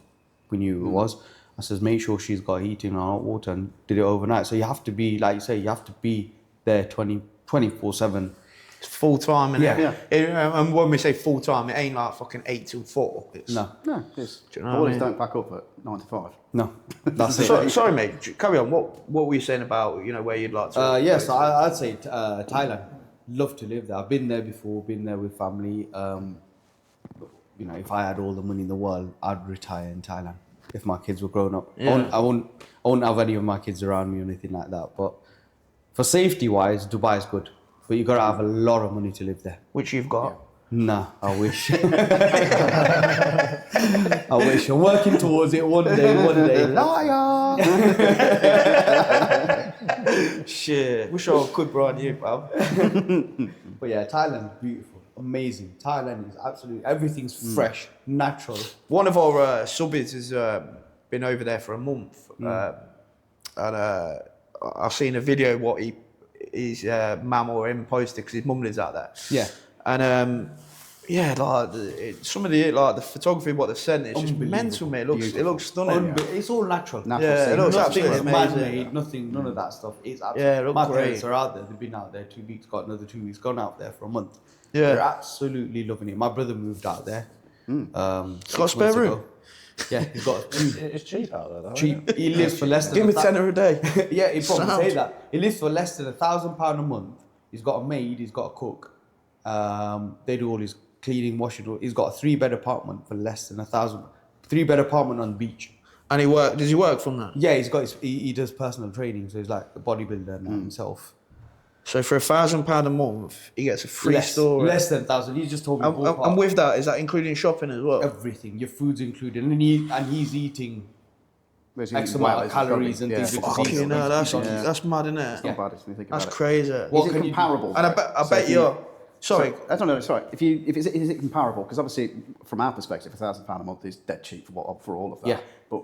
we knew who it was. I says, make sure she's got heating and hot water, and did it overnight. So you have to be, like you say, you have to be there 24/7.
It's full-time, innit?
Yeah.
And when we say full-time, it ain't like fucking 8 till 4. It's,
No,
No, it is.
Do you know what I
Boilers
mean?
don't pack up at 9 to 5.
no, that's it.
Sorry, mate. Carry on. What were you saying about where you'd like to?
Yes, I'd say Thailand. Love to live there. I've been there before. Been there with family. If I had all the money in the world, I'd retire in Thailand. If my kids were grown up,
Yeah.
I won't have any of my kids around me or anything like that. But for safety wise, Dubai is good. But you gotta have a lot of money to live there.
Which you've got.
Nah, I wish. I wish. I'm working towards it one day. Liar!
Shit. Wish I could bribe you, pal.
But yeah, Thailand's beautiful, amazing. Thailand is absolutely, everything's fresh, natural.
One of our subbies has been over there for a month. And I've seen a video what his mum or him posted because his mum lives out there.
Yeah.
And some of the photography, what they've sent, it's just mental, mate. It looks stunning.
It's all natural.
Yeah, it looks
Nothing
absolutely
is
amazing.
man-made, nothing, none of that stuff. It's absolutely,
Yeah, it looks
my
great.
parents are out there. They've been out there 2 weeks, got another 2 weeks, gone out there for a month.
Yeah.
They're absolutely loving it. My brother moved out there.
Got a
6
spare
months
room?
ago. Yeah, he's got
It's cheap out there, though.
cheap. He lives for less than
Give me
a thou-
tenner a day.
Yeah, he'd probably
Sound.
say that. He lives for less than £1,000 a month. He's got a maid, he's got a cook. They do all his cleaning, washing. He's got a 3-bed apartment for less than 1,000. 3-bed apartment on the beach.
And does he work from that?
Yeah, he's got he does personal training, so he's like a bodybuilder and that himself.
So for £1,000 a month, he gets a free store.
Less than 1,000. He just told me. ballpark.
And with that, is that including shopping as well?
everything, your food's included, and he's eating
There's
X
usually
amount of
well,
calories and
yeah.
things. because
Fucking
he's-
hell, that's
he's-
that's mad, isn't it?
It's not bad if you think about
That's
it.
crazy.
What
Is
can
it
you do?
comparable?
And I
though?
bet
if
you're. Sorry.
I don't know. Sorry. Is it comparable? Because obviously, from our perspective, £1,000 a month is dead cheap for all of that.
Yeah.
But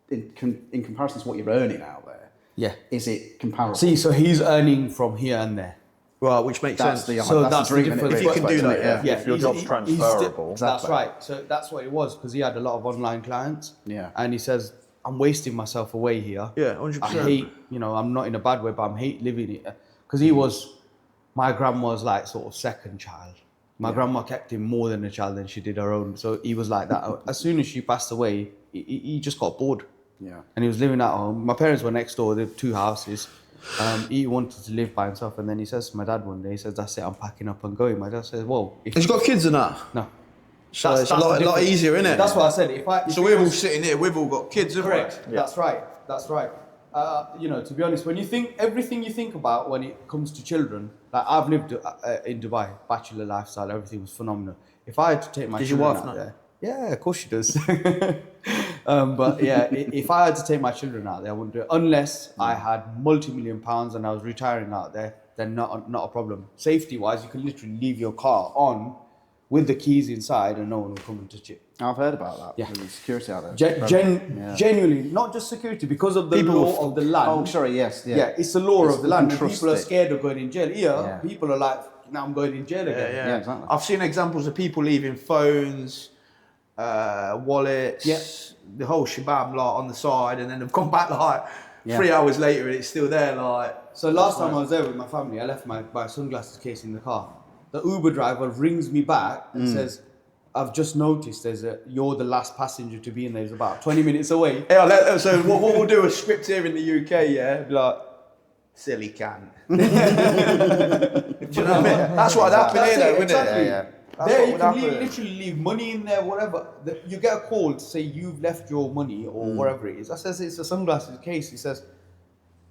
in comparison to what you're earning out there,
Yeah.
is it comparable?
See, so he's earning from here and there.
Right, which makes
that's
sense.
the
So
that's
that's
the
the
dream.
difference.
If you can do that, yeah.
If your
he's-
job's
he's
transferable.
That's
Exactly.
right. So that's what it was, because he had a lot of online clients.
Yeah.
And he says, I'm wasting myself away here.
Yeah,
I
100%.
hate, I'm not in a bad way, but I hate living it. Because my grandma's like sort of second child. My grandma kept him more than a child than she did her own. So he was like that. As soon as she passed away, he just got bored.
Yeah.
And he was living at home. My parents were next door. They have 2 houses. He wanted to live by himself. And then he says to my dad one day, he says, that's it, I'm packing up and going. My dad says, well, if
He's got kids and that.
no.
So it's a lot easier, isn't it?
That's what I said.
So we're all sitting here, we've all got kids, haven't we?
correct. That's right. That's right. You know, to be honest, when you think everything you think about when it comes to children, like I've lived in Dubai, bachelor lifestyle, everything was phenomenal. If I had to take my
Does your
children
wife
out
know?
there, yeah, of course she does. But yeah, if I had to take my children out there, I wouldn't do it unless I had multi-million pounds and I was retiring out there. Then not a problem. Safety-wise, you can literally leave your car on with the keys inside, and no one will come and touch it.
I've heard about that.
Yeah.
There's security out there.
Genuinely, not just security, because of the law of the land.
Oh, sorry, yes.
Yeah, it's the law of the land. And
trust
people are
it.
scared of going in jail. Here,
Yeah.
people are like, now I'm going in jail again.
Yeah, exactly.
I've seen examples of people leaving phones, wallets, the whole shabab like on the side, and then they've come back like 3 hours later and it's still there. Like,
So last time I was there with my family, I left my sunglasses case in the car. The Uber driver rings me back and says, I've just noticed you're the last passenger to be in there. It's about 20 minutes away.
yeah, so what we'll do a script here in the UK, yeah, be like, silly can. Do you know what I mean? That's what happened here, though, isn't it?
Yeah.
That's
There
what
you
would
can
happen.
literally leave money in there, whatever. You get a call to say you've left your money or whatever it is. I says it's a sunglasses case. He says,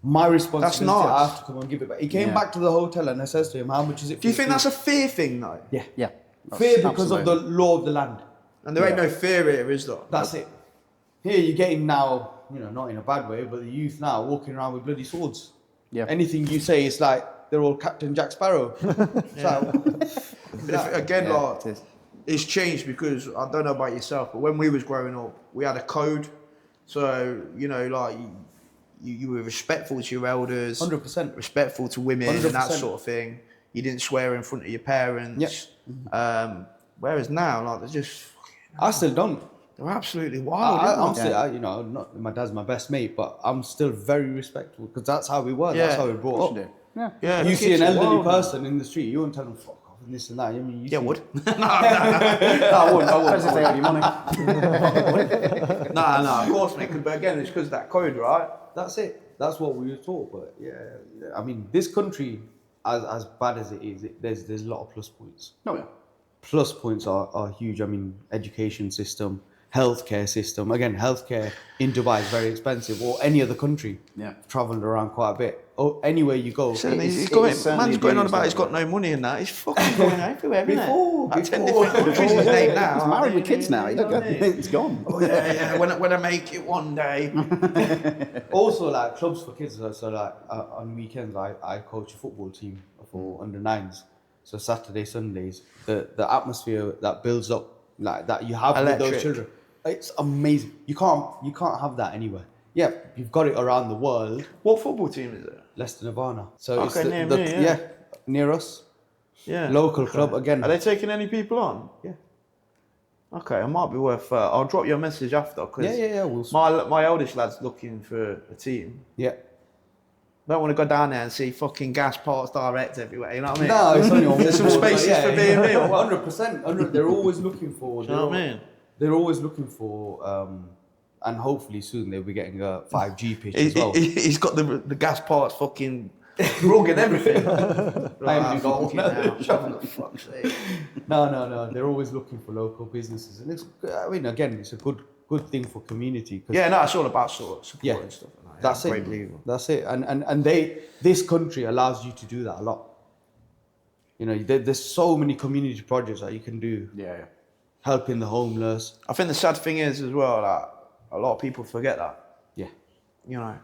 my responsibility,
nice.
I have to come and give it back. He came back to the hotel and I says to him, how much is it for
Do you
the
think
food?
that's a fear thing, though?
Yeah.
Yeah.
Fear because of the law of the land.
And there ain't no fear here, is there?
That's it. Here you're getting now, you know, not in a bad way, but the youth now walking around with bloody swords.
Yeah.
Anything you say, it's like they're all Captain Jack Sparrow.
Again,
Yeah,
like,
it is.
it's changed because I don't know about yourself, but when we was growing up, we had a code. So, you know, like, you were respectful to your elders.
100%.
Respectful to women and that
100%.
sort of thing. You didn't swear in front of your parents. Whereas now, like, they're just...
I still don't.
They're absolutely wild,
I'm still, you know, my dad's my best mate, but I'm still very respectful because that's how we were. That's how we brought up.
Yeah,
You
the
see
kids
an
are
elderly
wild.
person in the street, you won't tell them fuck off and this and that. I mean,
Yeah, would.
I wouldn't. As if they owe you money.
No, of course, mate. But again, it's because of that code, right?
That's it. That's what we were taught. But yeah, I mean, this country, as bad as it is, there's a lot of plus points.
No, yeah.
Plus points are huge. I mean, education system, healthcare system. Again, healthcare in Dubai is very expensive, or any other country.
Yeah.
Travelled around quite a bit. Oh, anywhere you go.
Man's
certainly
going on
abused,
about he's got no money and that. He's fucking going everywhere, isn't
Before.
Like 10 different countries his name now.
He's married with kids now. It's gone.
Oh, yeah. When I make it one day.
Also, like clubs for kids. So like on weekends, I coach a football team for under nines. So Saturday, Sundays, the atmosphere that builds up, like that you have with
Electric.
those children, it's amazing. You can't have that anywhere. Yeah, you've got it around the world.
What football team is it?
Leicester Nirvana. So
Okay,
it's
near me, yeah.
near us.
Yeah.
Local club again.
Are they taking any people on?
Yeah.
Okay, it might be worth. I'll drop you a message after because
Yeah.
my eldest lad's looking for a team.
Yeah.
Don't want to go down there and see fucking gas parts direct everywhere. You know what I mean?
No, it's only on
There's some
wallboard,
spaces for B&B or what?
100%. They're always looking for.
Do you know what I mean?
They're always looking for, and hopefully soon they'll be getting a 5G pitch as well.
He's got the gas parts fucking rug and everything.
I haven't got
fucking
one.
hell. For fuck's sake.
No. They're always looking for local businesses, and it's. I mean, again, it's a good thing for community. 'Cause
Yeah, no, it's all about sort of support
Yeah.
and stuff. Like that.
that's
Great
it.
believer.
That's it. And this country allows you to do that a lot. You know, there's so many community projects that you can do,
Yeah.
helping the homeless.
I think the sad thing is as well that a lot of people forget that.
Yeah.
You know.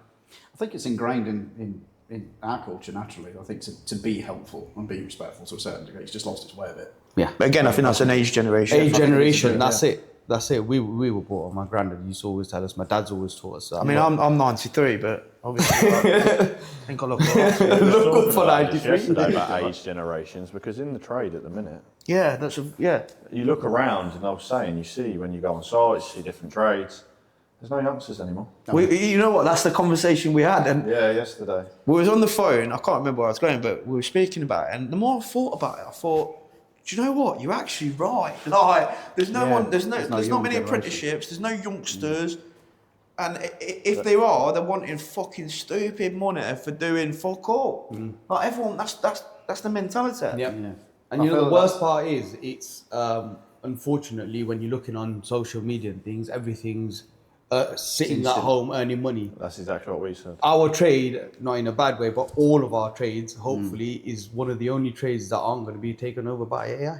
I think it's ingrained in our culture naturally. I think to be helpful and be respectful to a certain degree, it's just lost its way a bit.
Yeah.
But again, I think that's an age generation.
A generation. That's it. That's it. We were brought up. My granddad used to always tell us. My dad's always taught us.
I mean, I'm 93, but obviously I think I look alright.
Look good for
About this
93.
yesterday about age generations, because in the trade at the minute,
Yeah, that's
you look around and I was saying, you see when you go on site, you see different trades. There's no youngsters anymore.
You know what? That's the conversation we had, and
Yeah, yesterday.
we was on the phone. I can't remember where I was going, but we were speaking about it. And the more I thought about it, I thought, do you know what? You're actually right. Like, there's no one. There's not
young
many
generation.
apprenticeships. There's no youngsters. And if there are, they're wanting fucking stupid money for doing fuck all. Like everyone, that's the mentality.
Yeah.
Yeah.
And
I
you know
feel
the worst part is it's unfortunately, when you're looking on social media and things, everything's sitting at
instant.
home earning money.
That's exactly what we said.
Our trade, not in a bad way, but all of our trades, hopefully, is one of the only trades that aren't going to be taken over by AI.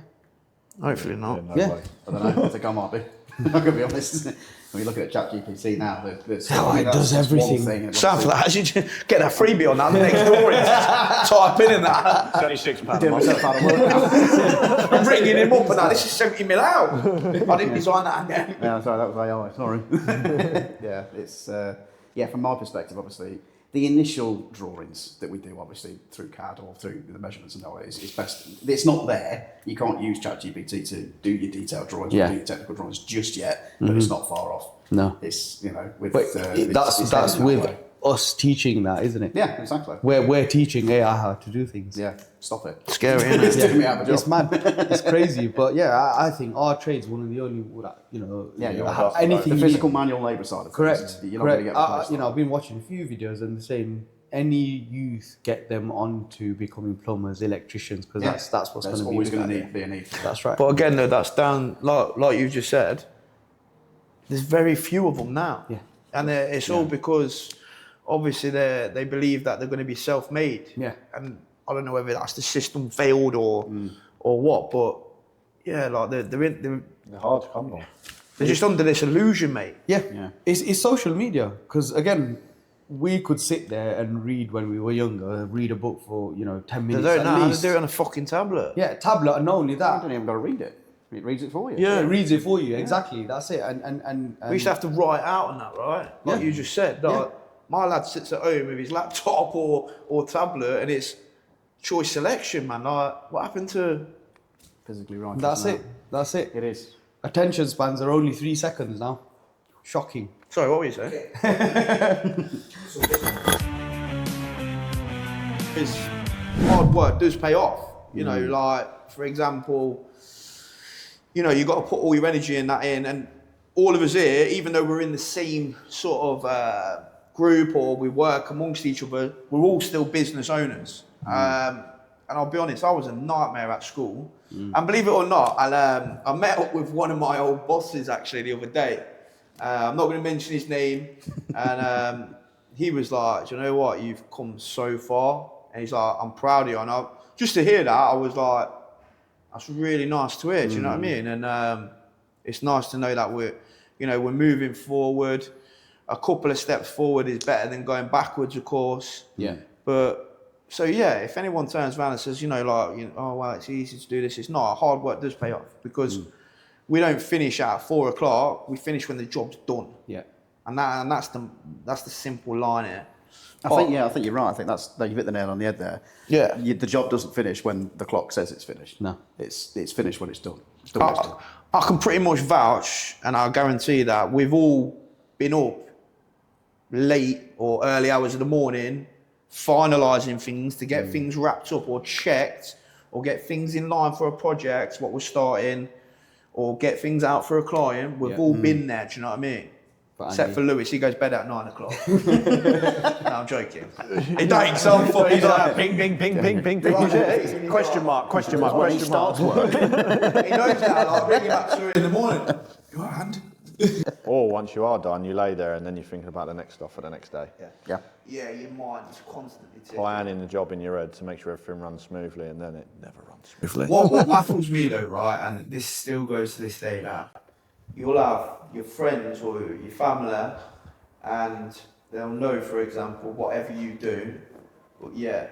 Hopefully not.
No
Yeah.
way.
I don't know. I think I might be. I'm going to be honest. When you look at ChatGPT now,
It does everything.
Sound for that. I should get that freebie on that. The next drawings. Type in that.
£36
Doing myself out of work now.
I'm ringing him up and that. This is 70 mil out. I didn't design that.
Yeah, sorry, that was AI. Sorry. Yeah, it's from my perspective, obviously, the initial drawings that we do, obviously through CAD or through the measurements and all, is best. It's not there. You can't use ChatGPT to do your detailed drawings or do your technical drawings just yet, but it's not far off.
No.
It's with
But
it's
that's
heading
with
that way.
us teaching that, isn't it?
Yeah, exactly.
We're teaching AI how to do things.
Yeah, stop it.
Scary, isn't
It's
it?
taking me out of a job.
It's mad. It's crazy. But yeah, I think our trade's one of the only,
Yeah, you're
ha-
right.
anything
The
you
physical manual labour side of
correct.
things. You're not going to get replaced.
I've been watching a few videos and they're saying any youth get them on to becoming plumbers, electricians, because that's what's
There's
going to
always
be.
going to be a need.
That's right.
But again, though, that's down, like you just said, there's very few of them now.
Yeah.
And it's all because, obviously, they believe that they're going to be self-made.
Yeah.
And I don't know whether that's the system failed or what, but yeah, like they're
hard to come by.
they're just under this illusion, mate.
Yeah.
Yeah.
It's social media because again, we could sit there and read when we were younger, read a book for 10
They
minutes
don't know
at
how to
least.
do it on a fucking tablet.
Yeah, tablet, and not only
You
that,
don't even got to read it. It reads it for you.
Yeah.
it reads it for you. Exactly, that's it. And
We used to have to write out on that, right? Like
Yeah.
you just said. Like, my lad sits at home with his laptop or tablet, and it's choice selection, man. Like, what happened to?
Physically right.
that's
isn't
it. That's it.
It is.
Attention spans are only 3 seconds now. Shocking.
Sorry, what were you saying? Because hard work does pay off. You know, like for example, you got to put all your energy in that in, and all of us here, even though we're in the same sort of group or we work amongst each other, we're all still business owners. And I'll be honest, I was a nightmare at school. And believe it or not, I met up with one of my old bosses actually the other day. I'm not going to mention his name. And he was like, do you know what? You've come so far. And he's like, I'm proud of you. And just to hear that, I was like, that's really nice to hear. Do you know what I mean? And it's nice to know that we're moving forward. A couple of steps forward is better than going backwards, of course.
Yeah.
But so yeah, if anyone turns around and says, oh well, it's easy to do this, it's not. Hard work does pay off because we don't finish at 4 o'clock. We finish when the job's done.
Yeah.
And that's the simple line here.
I think you're right. I think you've hit the nail on the head there.
Yeah.
The job doesn't finish when the clock says it's finished.
No.
It's finished when it's done. It's done when it's done.
I can pretty much vouch, and I'll guarantee that we've all been up late or early hours of the morning, finalising things to get things wrapped up or checked, or get things in line for a project, what we're starting, or get things out for a client. We've all been there, do you know what I mean?
But
Except for Lewis, he goes to bed at 9 o'clock. No, I'm joking. He don't, so he's like, ping, ping, ping, ping, ping, ping.
Question mark. When he starts work.
He knows that, like, ring him up 2 in the morning. Your hand?
Or once you are done, you lay there and then you're thinking about the next stuff for the next day.
Yeah.
Yeah, your mind's constantly ticking.
Planning the job in your head to make sure everything runs smoothly, and then it never runs smoothly.
What baffles me though, right, and this still goes to this day, that you'll have your friends or your family, and they'll know, for example, whatever you do, but yeah,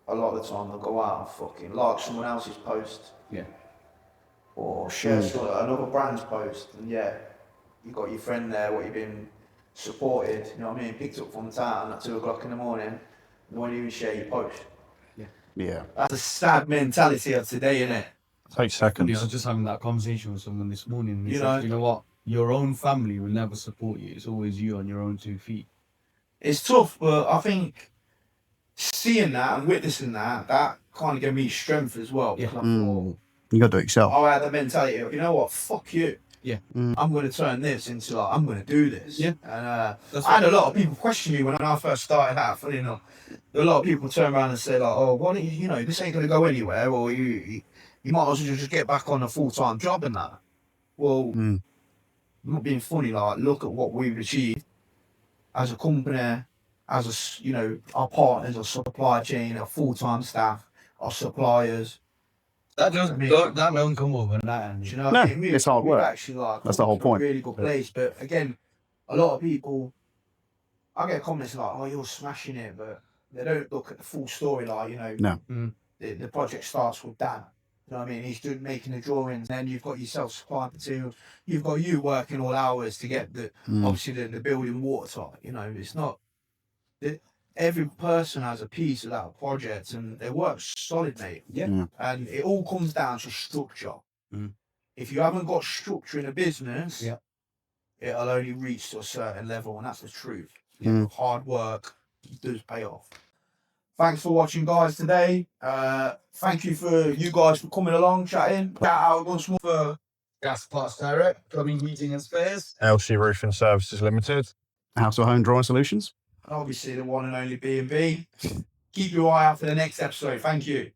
a lot of the time they'll go out and fucking like someone else's post.
Yeah.
Or share another brand's post, and yeah, you got your friend there, what you've been supported, you know what I mean, picked up from town at 2 o'clock in the morning, and they won't even share your post.
Yeah.
That's a sad mentality of today, innit?
Takes seconds.
I was just having that conversation with someone this morning. And he
You
said,
know-
you know what? Your own family will never support you. It's always you on your own 2 feet.
It's tough, but I think seeing that and witnessing that kind of gave me strength as well.
Yeah.
Because I thought,
You got to do it yourself.
I had the mentality of, you know what, fuck you.
Yeah.
I'm going to turn this into like, I'm going to do this.
Yeah.
And I had a lot of people question me when I first started out. Funny enough, a lot of people turn around and say like, oh, why don't you, this ain't going to go anywhere, or you might as well just get back on a full-time job and that. Well, I'm not being funny, like, look at what we've achieved as a company, as our partners, our supply chain, our full-time staff, our suppliers.
That don't come overnight.
Do you know
No,
what I mean?
it's hard
We've
work.
actually, like,
That's the
come
whole
to
point.
a really good place. But again, a lot of people, I get comments like, "Oh, you're smashing it," but they don't look at the full story. Like,
No.
the project starts with Dan. You know what I mean? He's making the drawings, and then you've got yourself supplying material. You've got you working all hours to get obviously the building watertight. It's not. Every person has a piece of that project, and they work solid, mate.
Yeah.
And it all comes down to structure. If you haven't got structure in a business, it'll only reach to a certain level, and that's the truth. Hard work does pay off. Thanks for watching, guys, today. Thank you for you guys for coming along, chatting. Shout out once more for
Gas Parts Direct, plumbing, heating and spares.
LC Roofing Services Limited.
House or home drawing solutions.
obviously the one and only B&B. Keep your eye out for the next episode. Thank you.